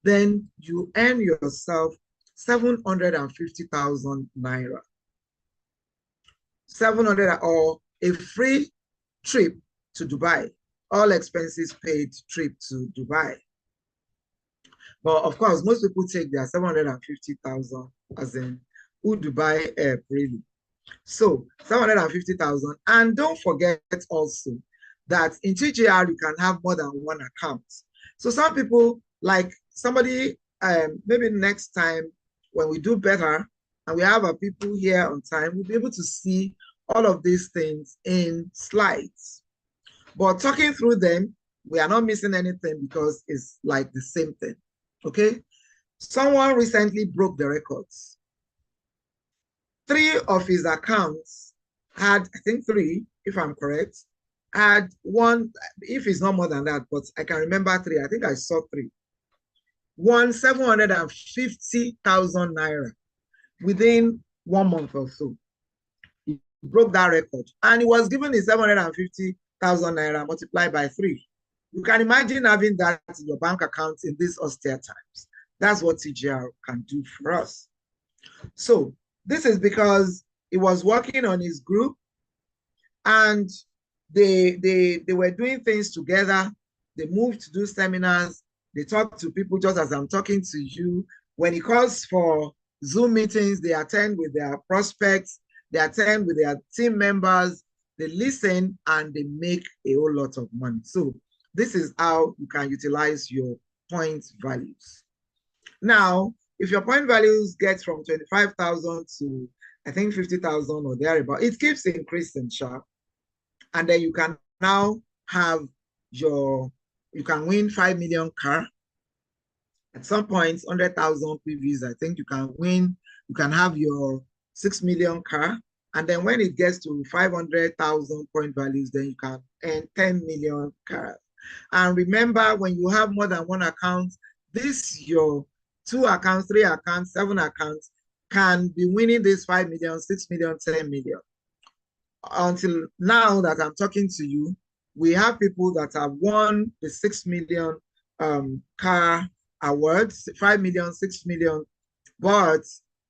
then you earn yourself 750,000 naira. 700 or a free trip to Dubai, all expenses paid trip to Dubai. But of course, most people take their 750,000 as in who Dubai Air really. So 750,000. And don't forget also that in TGR, you can have more than one account. So some people, like somebody, maybe next time when we do better and we have our people here on time, we'll be able to see all of these things in slides. But talking through them, we are not missing anything because it's like the same thing. Okay. Someone recently broke the records. 3 of his accounts had, I think 3, if I'm correct, had one, if it's not more than that, but I can remember 3. I think I saw 3. Won 750,000 naira within 1 month or so. He broke that record. And he was given his 750,000 naira multiplied by 3. You can imagine having that in your bank account in these austere times. That's what TGR can do for us. So this is because he was working on his group and they were doing things together. They moved to do seminars. They talk to people just as I'm talking to you. When he calls for Zoom meetings, they attend with their prospects, they attend with their team members, they listen, and they make a whole lot of money. So this is how you can utilize your point values. Now, if your point values get from 25,000 to, I think, 50,000 or thereabout, it keeps increasing, sharp. And then you can now have you can win 5 million car. At some points, 100,000 PVs, I think you can win, you can have your 6 million car. And then when it gets to 500,000 point values, then you can earn 10 million cars. And remember, when you have more than one account, your 2 accounts, 3 accounts, 7 accounts can be winning this 5 million, 6 million, 10 million. Until now that I'm talking to you, we have people that have won the 6 million car awards, 5 million, 6 million, but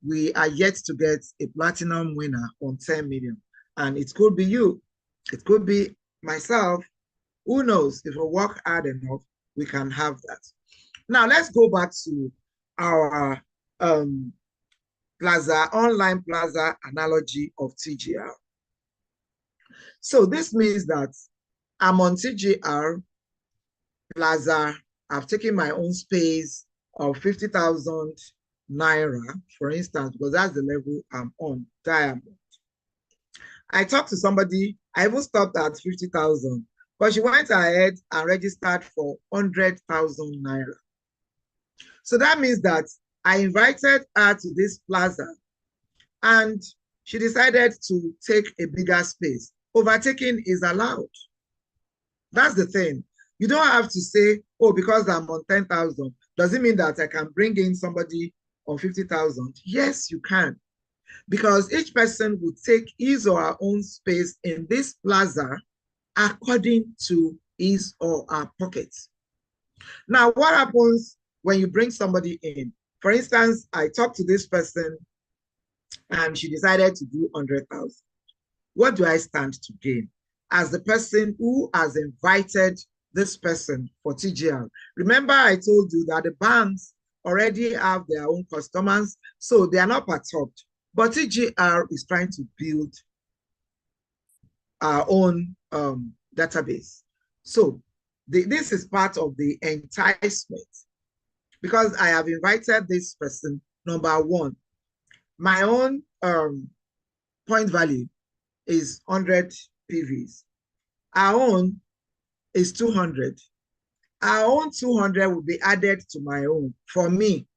we are yet to get a platinum winner on 10 million. And it could be you, it could be myself. Who knows? If we work hard enough, we can have that. Now let's go back to our Plaza, online Plaza analogy of TGR. So this means that I'm on TGR Plaza. I've taken my own space of 50,000 naira, for instance, because that's the level I'm on, diamond. I talked to somebody, I even stopped at 50,000, but she went ahead and registered for 100,000 naira. So that means that I invited her to this plaza and she decided to take a bigger space. Overtaking is allowed. That's the thing. You don't have to say, oh, because I'm on 10,000, does it mean that I can bring in somebody on 50,000? Yes, you can. Because each person will take his or her own space in this plaza according to his or her pockets. Now, what happens when you bring somebody in? For instance, I talked to this person and she decided to do 100,000. What do I stand to gain? As the person who has invited this person for TGR. Remember, I told you that the banks already have their own customers, so they are not perturbed. But TGR is trying to build our own database. So this is part of the enticement, because I have invited this person. Number one, my own point value is 100 PVs. Our own is 200. Our own 200 will be added to my own for me,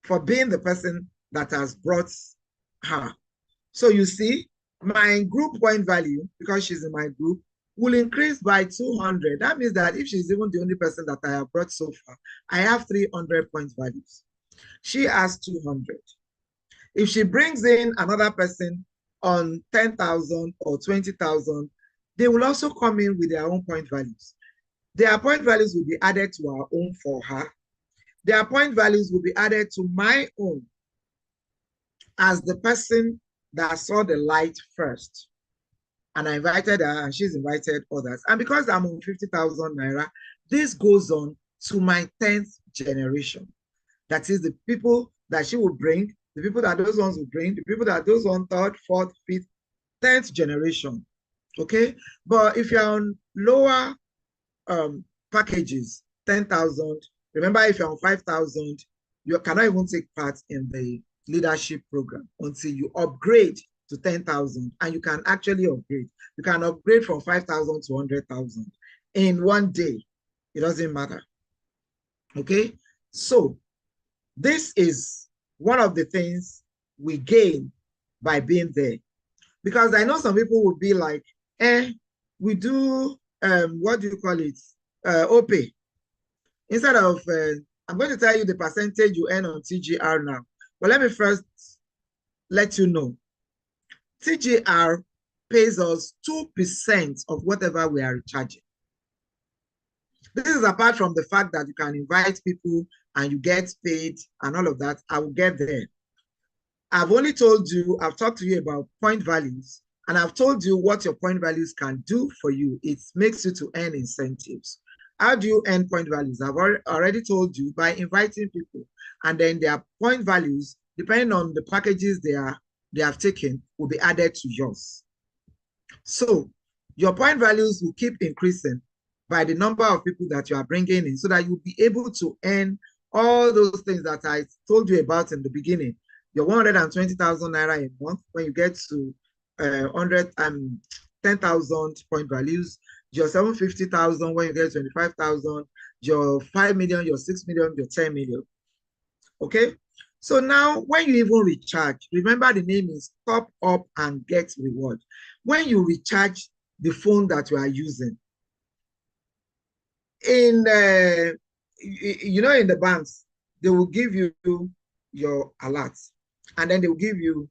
for being the person that has brought her. So you see, my group point value, because she's in my group, will increase by 200. That means that if she's even the only person that I have brought so far, I have 300 point values. She has 200. If she brings in another person on 10,000 or 20,000, they will also come in with their own point values. Their point values will be added to our own for her. Their point values will be added to my own as the person that saw the light first. And I invited her and she's invited others. And because I'm on 50,000 naira, this goes on to my 10th generation. That is the people that she will bring, the people that those ones will bring, the people that those on third, fourth, fifth, 10th generation. Okay. But if you're on lower packages, 10,000, remember if you're on 5,000, you cannot even take part in the leadership program until you upgrade to 10,000, and you can actually upgrade. You can upgrade from 5,000 to 100,000 in one day. It doesn't matter. Okay. So this is one of the things we gain by being there. Because I know some people would be like, we do, what do you call it? OPE. Instead of, I'm going to tell you the percentage you earn on TGR now. But let me first let you know. TGR pays us 2% of whatever we are recharging. This is apart from the fact that you can invite people and you get paid and all of that. I will get there. I've only told you, I've talked to you about point values, and I've told you what your point values can do for you. It makes you to earn incentives. How do you earn point values? I've already told you, by inviting people, and then their point values, depending on the packages they have taken, will be added to yours. So your point values will keep increasing by the number of people that you are bringing in, so that you'll be able to earn all those things that I told you about in the beginning. Your 120,000 naira a month when you get to 10,000 point values, your 750,000 when you get 25,000, your 5 million, your 6 million, your 10 million. Okay. So now when you even recharge, remember the name is top up and get reward. When you recharge the phone that you are using, in in the banks, they will give you your alerts, and then they will give you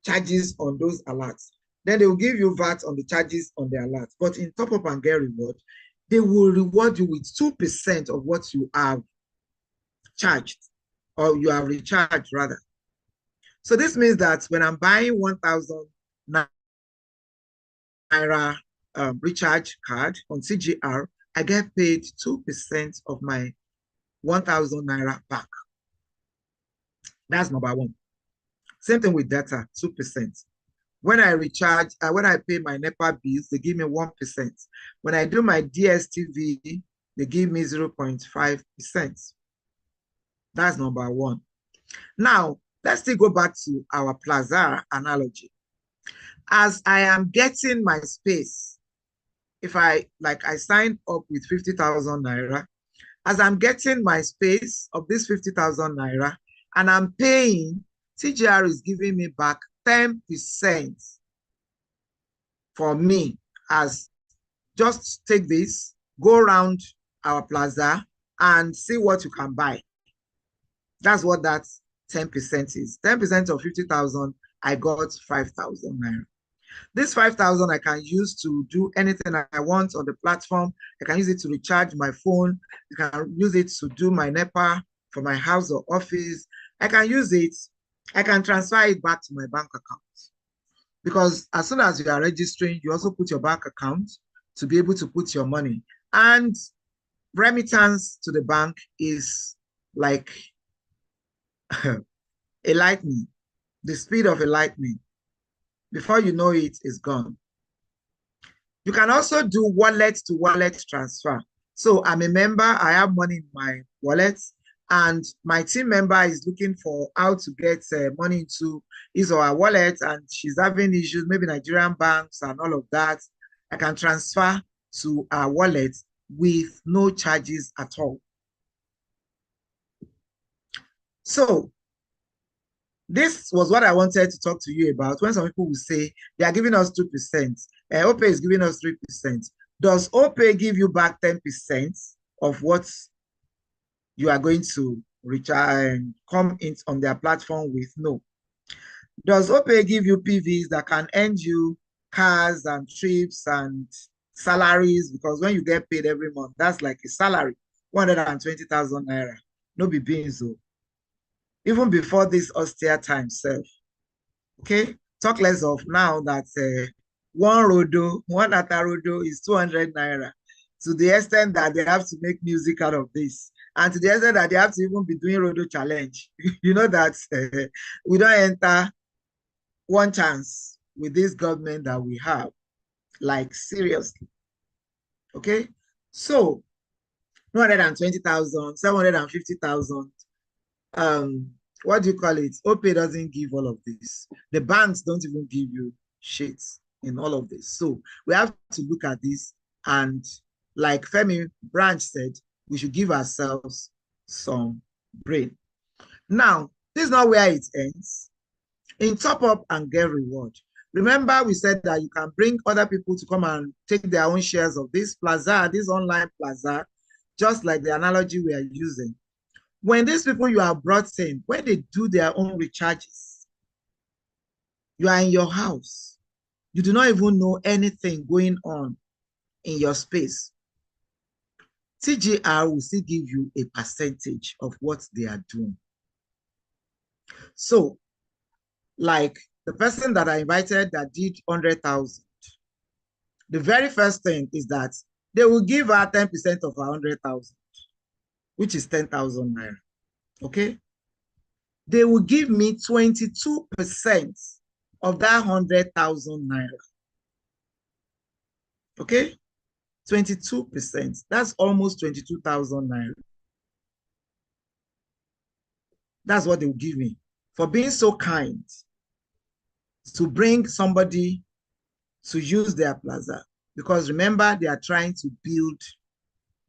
charges on those alerts. Then they will give you VAT on the charges on the alerts. But in top up and get reward, they will reward you with 2% of what you have charged, or you have recharged rather. So this means that when I'm buying 1,000 naira recharge card on TGR, I get paid 2% of my 1,000 naira back. That's number one. Same thing with data, 2%. When I recharge, when I pay my NEPA bills, they give me 1%. When I do my DSTV, they give me 0.5%. That's number one. Now, let's still go back to our Plaza analogy. As I am getting my space, if I signed up with 50,000 naira, as I'm getting my space of this 50,000 naira, and I'm paying, TGR is giving me back 10% for me, as just take this, go around our Plaza and see what you can buy. That's what that 10% is. 10% of 50,000, I got 5,000 naira. This 5,000 I can use to do anything I want on the platform. I can use it to recharge my phone. I can use it to do my NEPA for my house or office. I can use it. I can transfer it back to my bank account. Because as soon as you are registering, you also put your bank account to be able to put your money. And remittance to the bank is like a lightning, the speed of a lightning. Before you know it, it's gone. You can also do wallet to wallet transfer. So I'm a member, I have money in my wallet, and my team member is looking for how to get money into his or her wallet, and she's having issues, maybe Nigerian banks and all of that. I can transfer to our wallet with no charges at all. So this was what I wanted to talk to you about. When some people will say they are giving us 2%, OPE is giving us 3%. Does OPE give you back 10% of what you are going to come in on their platform with? No. Does OPay give you PVs that can earn you cars and trips and salaries? Because when you get paid every month, that's like a salary, 120,000 naira. No be beans though. Even before this austere time self. Okay, talk less of now that one atarodo is 200 naira, to the extent that they have to make music out of this, and to the extent that they have to even be doing rodo challenge. You know that we don't enter one chance with this government that we have, like seriously. Okay, so 220,000, 750,000. What do you call it? OPay doesn't give all of this. The banks don't even give you shit in all of this. So we have to look at this, and like Femi Branch said, we should give ourselves some brain. Now, this is not where it ends. In top up and get reward. Remember, we said that you can bring other people to come and take their own shares of this plaza, this online plaza, just like the analogy we are using. When these people you are brought in, when they do their own recharges, you are in your house. You do not even know anything going on in your space. TGR will still give you a percentage of what they are doing. So, like the person that I invited that did 100,000, the very first thing is that they will give her 10% of her 100,000, which is 10,000 naira. Okay? They will give me 22% of that 100,000 naira. Okay? 22%. That's almost 22,000 naira. That's what they will give me for being so kind to bring somebody to use their plaza. Because remember, they are trying to build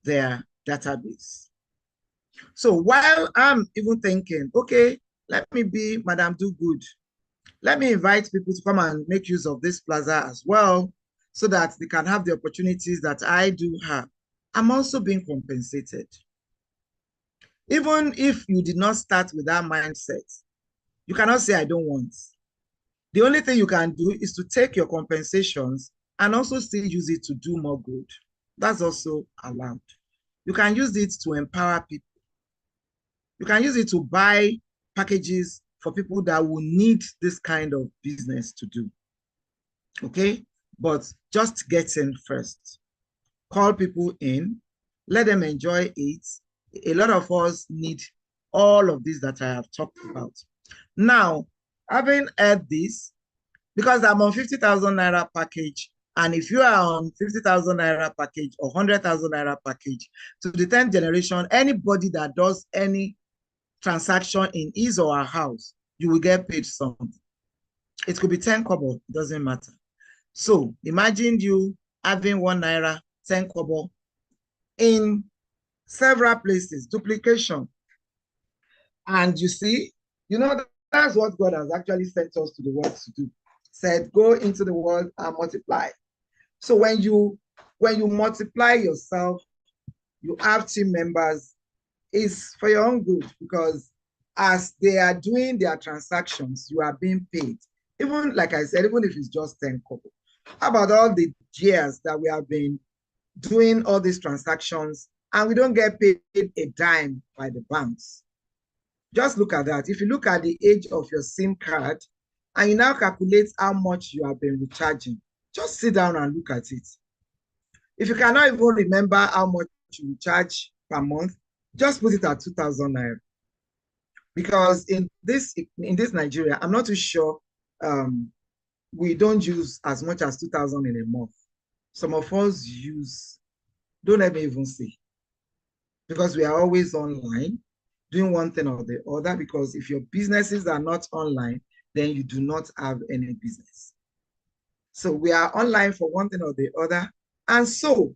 their database. So while I'm even thinking, okay, let me be Madam Do Good. Let me invite people to come and make use of this plaza as well, so that they can have the opportunities that I do have. I'm also being compensated. Even if you did not start with that mindset, you cannot say, I don't want. The only thing you can do is to take your compensations and also still use it to do more good. That's also allowed. You can use it to empower people. You can use it to buy packages for people that will need this kind of business to do. Okay? But just get in first. Call people in, let them enjoy it. A lot of us need all of this that I have talked about. Now, having heard this, because I'm on 50,000 naira package, and if you are on 50,000 naira package or 100,000 naira package, to the 10th generation, anybody that does any transaction in his or her house, you will get paid something. It could be 10 kobo, it doesn't matter. So imagine you having 1 naira, 10 kobo in several places, duplication. And you see, you know, that's what God has actually sent us to the world to do. Said, go into the world and multiply. So when you multiply yourself, you have team members, it's for your own good, because as they are doing their transactions, you are being paid. Even like I said, even if it's just 10 kobo. How about all the years that we have been doing all these transactions and we don't get paid a dime by the banks? Just look at that. If you look at the age of your SIM card and you now calculate how much you have been recharging, just sit down and look at it. If you cannot even remember how much you recharge per month, just put it at 2,000 naira. Because in this Nigeria, I'm not too sure we don't use as much as 2,000 in a month. Some of us use, don't let me even say, because we are always online doing one thing or the other. Because if your businesses are not online, then you do not have any business. So we are online for one thing or the other. And so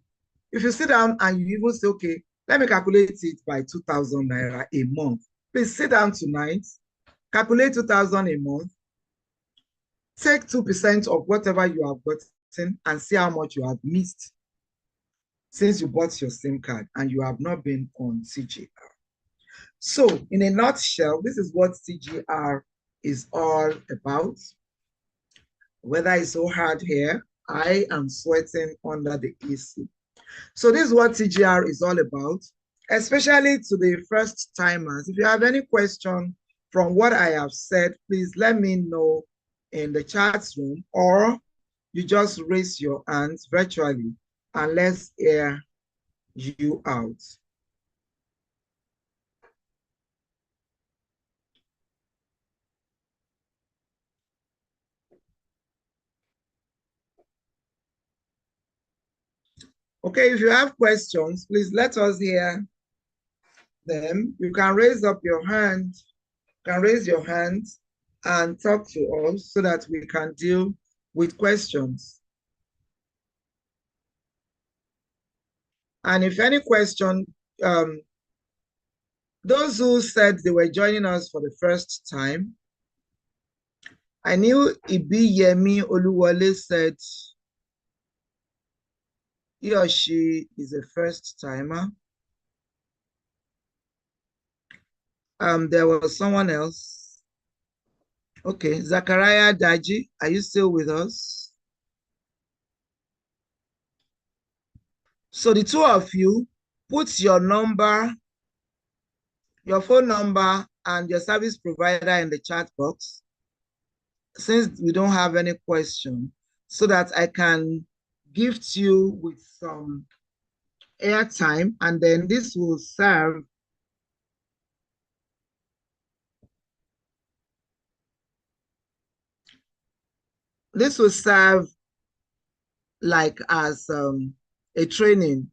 if you sit down and you even say, okay, let me calculate it by 2,000 naira a month. Please sit down tonight, calculate 2,000 a month, take 2% of whatever you have gotten and see how much you have missed since you bought your SIM card and you have not been on TGR. So, in a nutshell, this is what TGR is all about. Whether it's so hard here, I am sweating under the AC. So, this is what TGR is all about, especially to the first timers. If you have any question from what I have said, please let me know in the chat room, or you just raise your hands virtually and let's hear you out. Okay, if you have questions, please let us hear them. You can raise up your hand, can raise your hand and talk to us so that we can deal with questions. And if any question, those who said they were joining us for the first time, I knew Ibiyemi Oluwole said he or she is a first timer. There was someone else. Okay, Zachariah Daji, are you still with us? So the two of you, put your number, your phone number, and your service provider in the chat box, since we don't have any question, so that I can gift you with some airtime, and then this will serve like as a training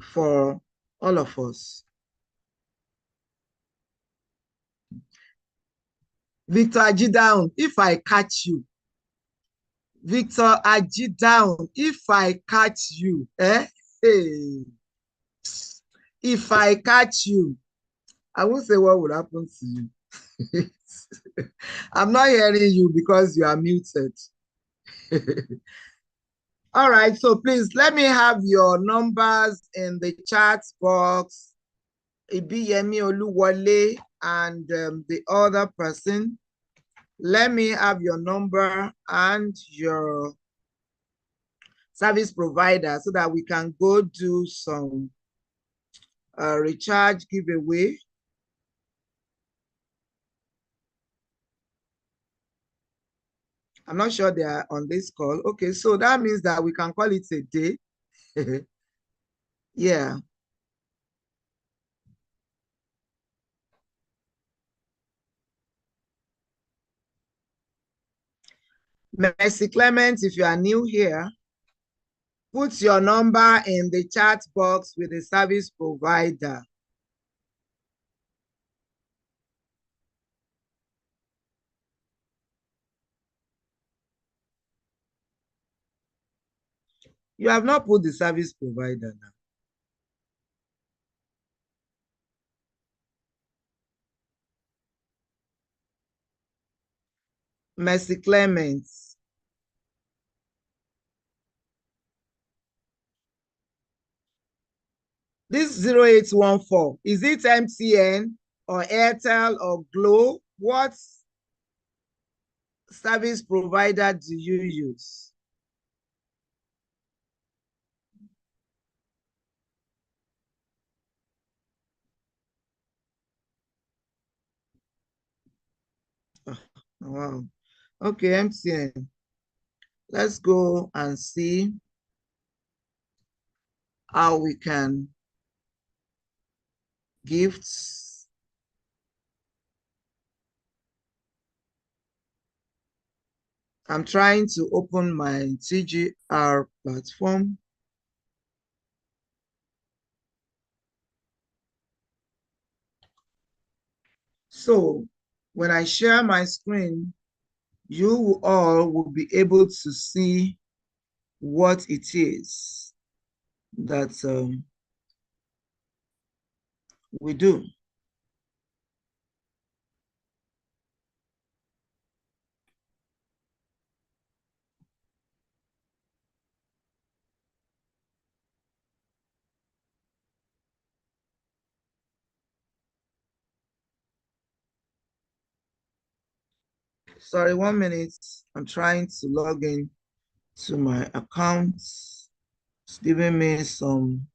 for all of us. Victor Ajidown, if I catch you. Victor Ajidown, if I catch you, eh? Hey. If I catch you, I won't say what would happen to you. I'm not hearing you because you are muted. All right, so please let me have your numbers in the chat box. Ibiyemi Oluwole and the other person. Let me have your number and your service provider so that we can go do some recharge giveaway. I'm not sure they are on this call. Okay, so that means that we can call it a day. Yeah. Mercy Clement, if you are new here, put your number in the chat box with the service provider. You have not put the service provider now. Mercy Clement. This 0814, is it MTN or Airtel or Glo? What service provider do you use? Oh, wow. Okay, MTN. Let's go and see how we can gifts. I'm trying to open my TGR platform. So when I share my screen, you all will be able to see what it is that we do. Sorry, 1 minute. I'm trying to log in to my account. It's giving me some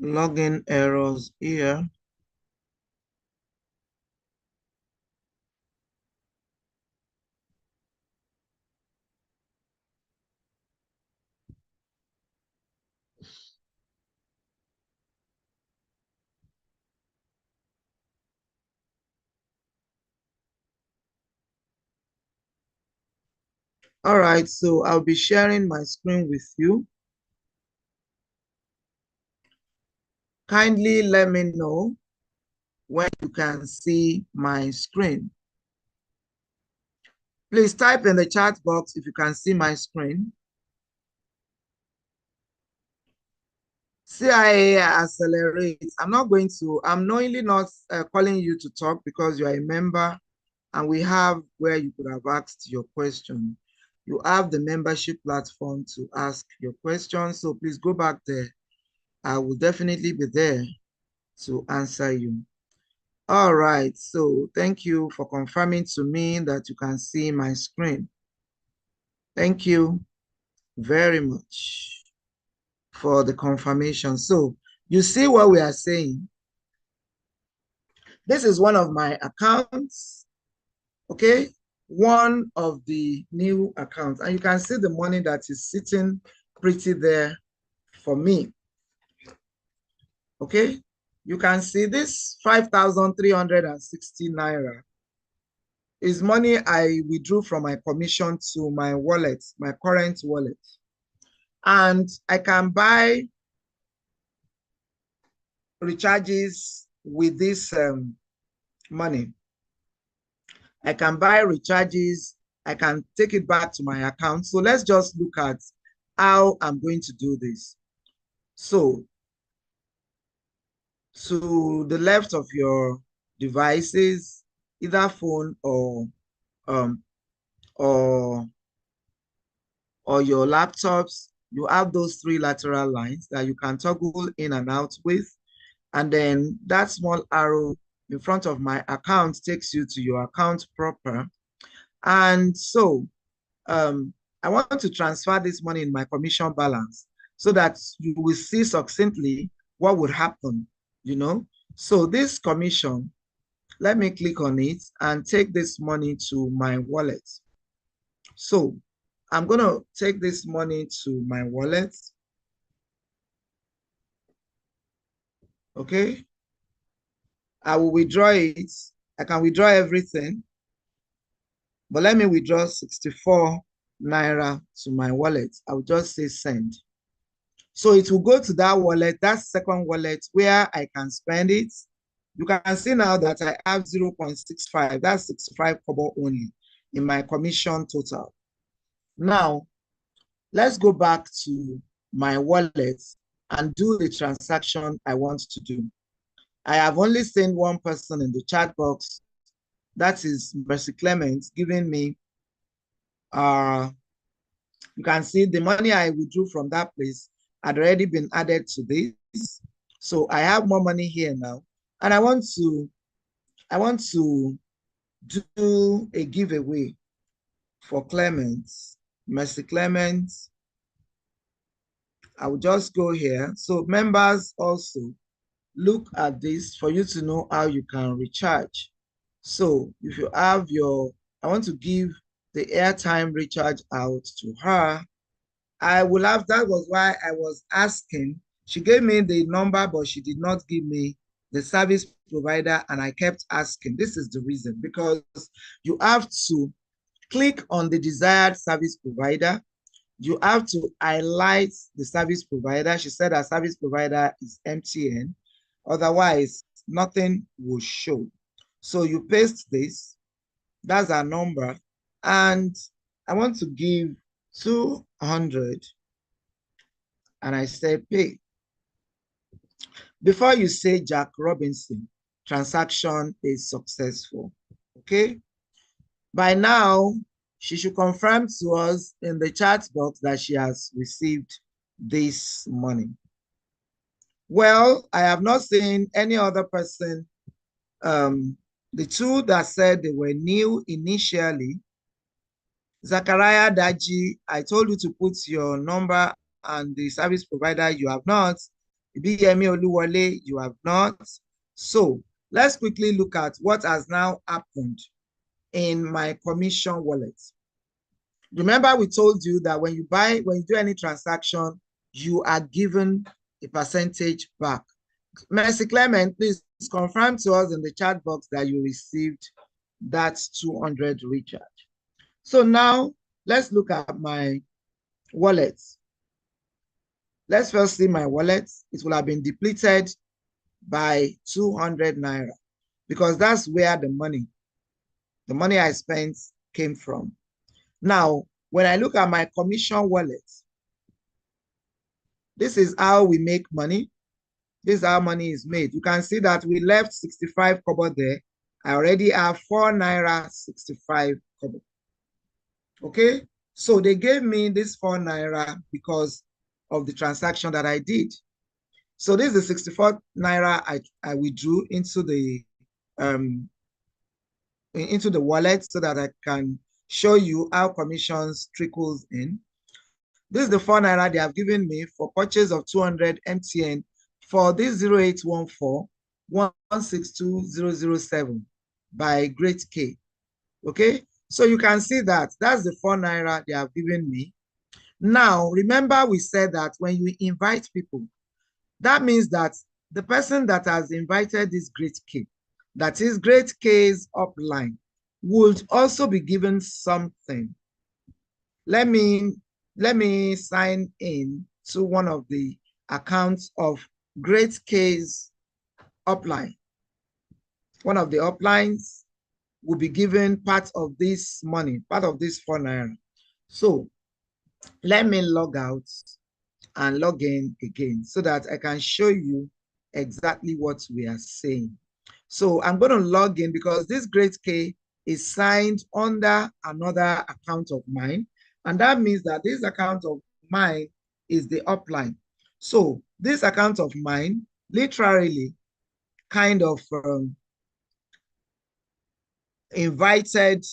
login errors here. All right, so I'll be sharing my screen with you. Kindly let me know when you can see my screen. Please type in the chat box if you can see my screen. CIA accelerate. I'm knowingly not calling you to talk because you are a member and we have where you could have asked your question. You have the membership platform to ask your question. So please go back there. I will definitely be there to answer you. All right. So thank you for confirming to me that you can see my screen. Thank you very much for the confirmation. So you see what we are saying. This is one of my accounts, okay? One of the new accounts. And you can see the money that is sitting pretty there for me, okay? You can see this 5,360 Naira is money I withdrew from my commission to my wallet, my current wallet. And I can buy recharges with this money. I can buy recharges. I can take it back to my account. So let's just look at how I'm going to do this. So to the left of your devices, either phone um or or your laptops, you have those three lateral lines that you can toggle in and out with. And then that small arrow in front of my account takes you to your account proper. And so I want to transfer this money in my commission balance so that you will see succinctly what would happen, you know. So this commission, let me click on it and take this money to my wallet. So I'm going to take this money to my wallet. Okay. I will withdraw it. I can withdraw everything, but let me withdraw 64 Naira to my wallet. I will just say send. So it will go to that wallet, that second wallet where I can spend it. You can see now that I have 0.65, that's 65 kobo only in my commission total. Now, let's go back to my wallet and do the transaction I want to do. I have only seen one person in the chat box. That is Mercy Clement giving me, you can see the money I withdrew from that place had already been added to this. So I have more money here now. And I want to do a giveaway for Clement, Mercy Clement. I will just go here. So members also look at this for you to know how you can recharge. So if you have your, I want to give the airtime recharge out to her. I will have, that was why I was asking. She gave me the number, but she did not give me the service provider, and I kept asking. This is the reason, because you have to click on the desired service provider. You have to highlight the service provider. She said her service provider is MTN. Otherwise, nothing will show. So you paste this. That's our number. And I want to give 200. And I say pay. Before you say Jack Robinson, transaction is successful. Okay. By now, she should confirm to us in the chat box that she has received this money. Well, I have not seen any other person The two that said they were new initially, Zachariah Daji, I told you to put your number and the service provider. You have not. Ibiyemi Oluwole, you have not. So let's quickly look at what has now happened in my commission wallet. Remember, we told you that when you do any transaction, you are given a percentage back. Mercy Clement, please confirm to us in the chat box that you received that 200 recharge. So now let's look at my wallet. Let's first see my wallet. It will have been depleted by 200 naira because that's where the money I spent came from. Now, when I look at my commission wallet, this is how we make money. This is how money is made. You can see that we left 65 kobo there. I already have 4 naira 65 kobo. Okay, so they gave me this 4 naira because of the transaction that I did. So this is the 64 naira I withdrew into the wallet so that I can show you how commissions trickles in. This is the 4 naira they have given me for purchase of 200 MTN for this 0814-162-007 by Great K. Okay, so you can see that that's the 4 naira they have given me. Now, remember we said that when you invite people, that means that the person that has invited this Great K, that is Great K's upline, would also be given something. Let me sign in to one of the accounts of Great K's upline. One of the uplines will be given part of this money, part of this 4 naira. So let me log out and log in again so that I can show you exactly what we are saying. So I'm going to log in because this Great K is signed under another account of mine. And that means that this account of mine is the upline. So this account of mine literally kind of invited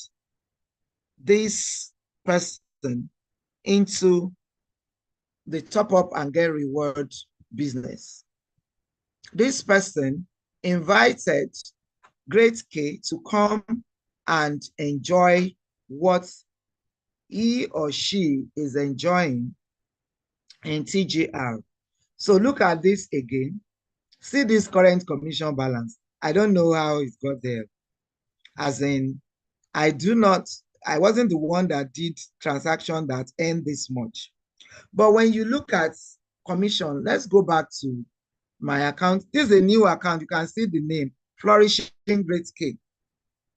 this person into the top up and get reward business. This person invited Great K to come and enjoy what he or she is enjoying in TGR. So look at this again. See this current commission balance. I don't know how it got there. As in, I wasn't the one that did transaction that earned this much. But when you look at commission, let's go back to my account. This is a new account. You can see the name, Flourishing Great K.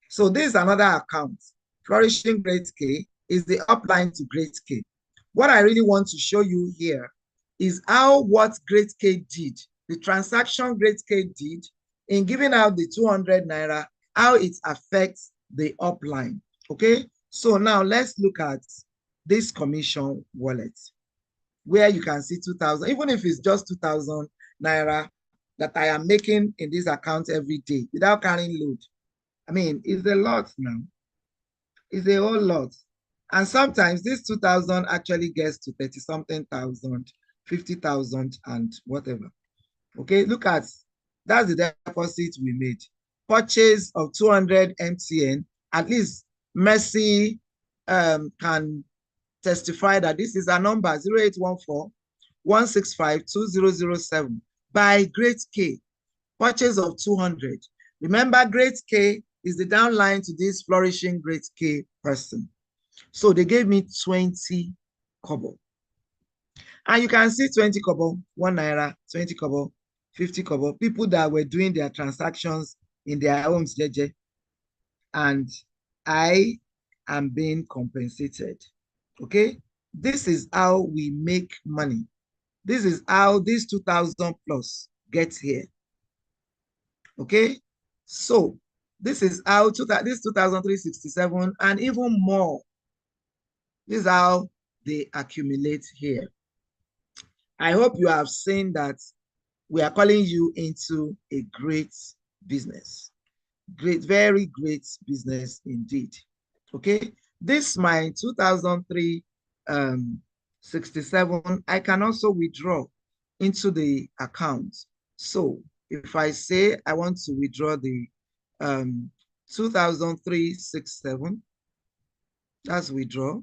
So this is another account. Flourishing Great K is the upline to Great K. What I really want to show you here is how what Great K did, the transaction Great K did in giving out the 200 naira, how it affects the upline. Okay, so now let's look at this commission wallet where you can see 2,000, even if it's just 2,000 naira that I am making in this account every day without carrying load. I mean, it's a lot now. It's a whole lot. And sometimes this 2,000 actually gets to 30-something thousand, 50,000 and whatever. Okay, look at, that's the deposit we made. Purchase of 200 MTN, at least Mercy can testify that this is a number 0814-165-2007 by Great K. Purchase of 200. Remember, Great K is the downline to this Flourishing Great K person. So they gave me 20 kobo. And you can see 20 kobo, 1 naira, 20 kobo, 50 kobo. People that were doing their transactions in their homes, JJ. And I am being compensated. Okay? This is how we make money. This is how this 2,000 plus gets here. Okay? So this is how this 2,367 and even more. This is how they accumulate here. I hope you have seen that we are calling you into a great business. Great, very great business indeed. Okay, this my 2003 67, I can also withdraw into the account. So if I say I want to withdraw the 2003 67, that's withdraw.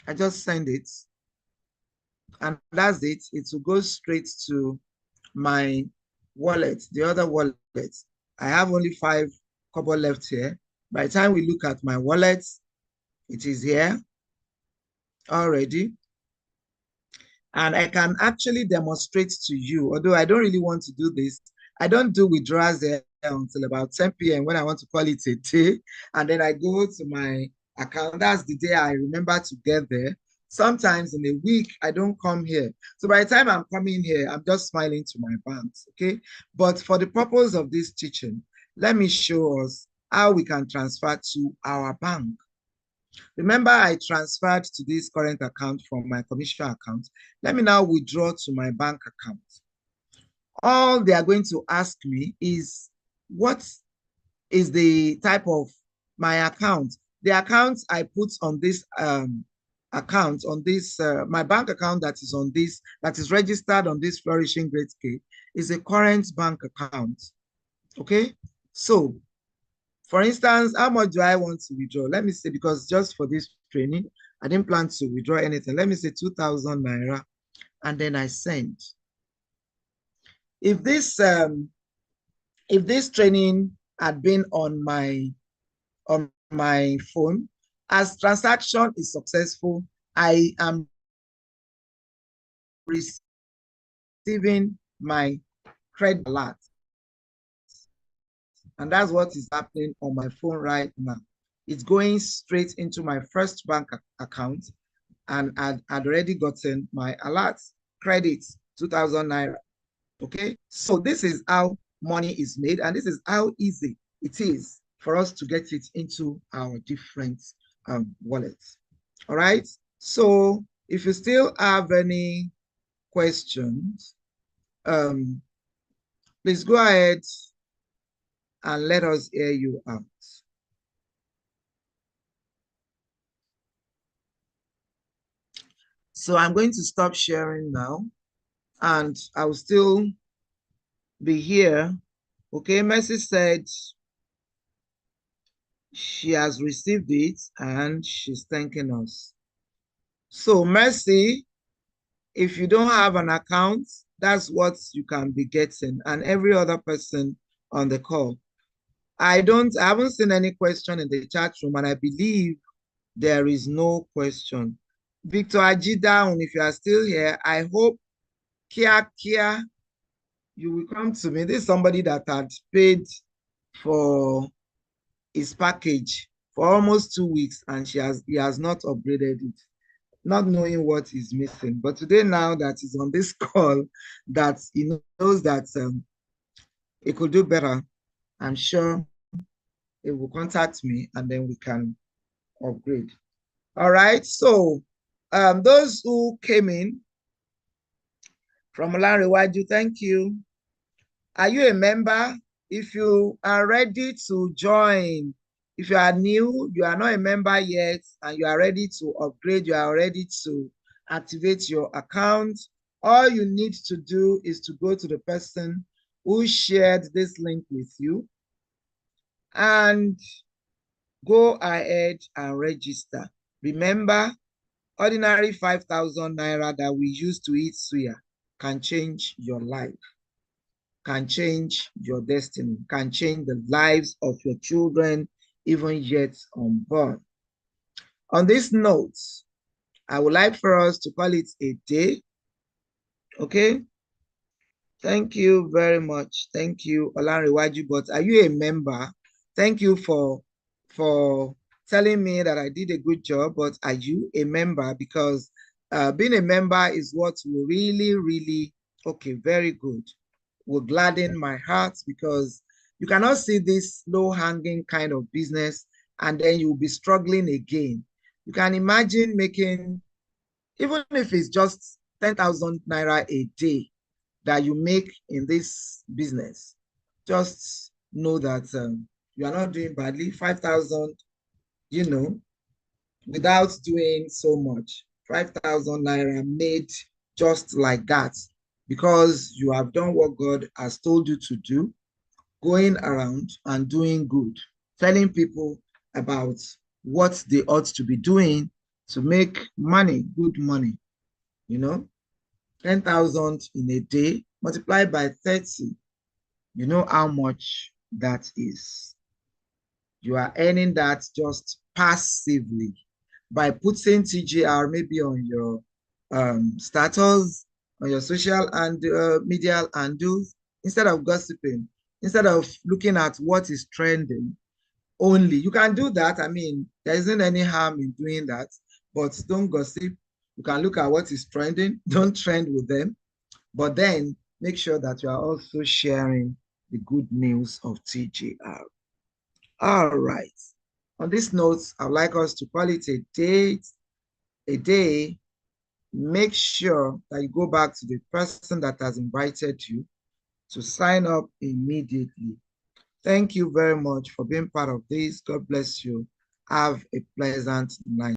I just send it, and that's it. It will go straight to my wallet, the other wallet. I have only 5 kobo left here. By the time we look at my wallet, it is here already. And I can actually demonstrate to you, although I don't really want to do this. I don't do withdrawals there until about 10 p.m. when I want to call it a day. And then I go to my account. That's the day I remember to get there. Sometimes in a week, I don't come here. So by the time I'm coming here, I'm just smiling to my banks, okay? But for the purpose of this teaching, let me show us how we can transfer to our bank. Remember, I transferred to this current account from my commercial account. Let me now withdraw to my bank account. All they are going to ask me is, what is the type of my account? The account I put on this account, on this, my bank account that is on this, that is registered on this Flourishing Great K, is a current bank account. Okay, so for instance, how much do I want to withdraw? Let me say, because just for this training, I didn't plan to withdraw anything. Let me say 2,000 naira, and then I send. If this training had been on my phone, as transaction is successful, I am receiving my credit alert. And that's what is happening on my phone right now. It's going straight into my first bank account, and I'd already gotten my alert, credit, 2,000 naira. Okay, so this is how money is made, and this is how easy it is for us to get it into our different wallets. All right, so if you still have any questions, please go ahead and let us hear you out. So I'm going to stop sharing now, and I'll still be here. Okay, Mercy said she has received it and she's thanking us. So Mercy, if you don't have an account, that's what you can be getting, and every other person on the call. I haven't seen any question in the chat room, and I believe there is no question. Victor Ajida, if you are still here, I hope Kia you will come to me. This is somebody that had paid for his package for almost 2 weeks, and he has not upgraded it, not knowing what is missing. But today, now that he's on this call, that he knows that he could do better, I'm sure he will contact me, and then we can upgrade. All right, so those who came in from Larry, thank you. Are you a member? If you are ready to join, if you are new, you are not a member yet, and you are ready to upgrade, you are ready to activate your account, all you need to do is to go to the person who shared this link with you and go ahead and register. Remember, ordinary 5,000 naira that we use to eat suya can change your life, can change your destiny, can change the lives of your children, even yet unborn. On this note, I would like for us to call it a day. Okay? Thank you very much. Thank you, Olanrewaju. But are you a member? Thank you for telling me that I did a good job, but are you a member? Because being a member is what will really, okay, very good, will gladden my heart, because you cannot see this low-hanging kind of business and then you'll be struggling again. You can imagine making, even if it's just 10,000 naira a day that you make in this business, just know that you are not doing badly. 5,000, without doing so much, 5,000 naira made just like that, because you have done what God has told you to do, going around and doing good, telling people about what they ought to be doing to make money, good money, 10,000 in a day multiplied by 30, you know how much that is. You are earning that just passively by putting TGR maybe on your status, on your social and media handles, instead of gossiping, instead of looking at what is trending only. You can do that. I mean, there isn't any harm in doing that, but don't gossip. You can look at what is trending. Don't trend with them, but then make sure that you are also sharing the good news of TGR. All right. On this note, I'd like us to call it a day. Make sure that you go back to the person that has invited you to sign up immediately. Thank you very much for being part of this. God bless you. Have a pleasant night.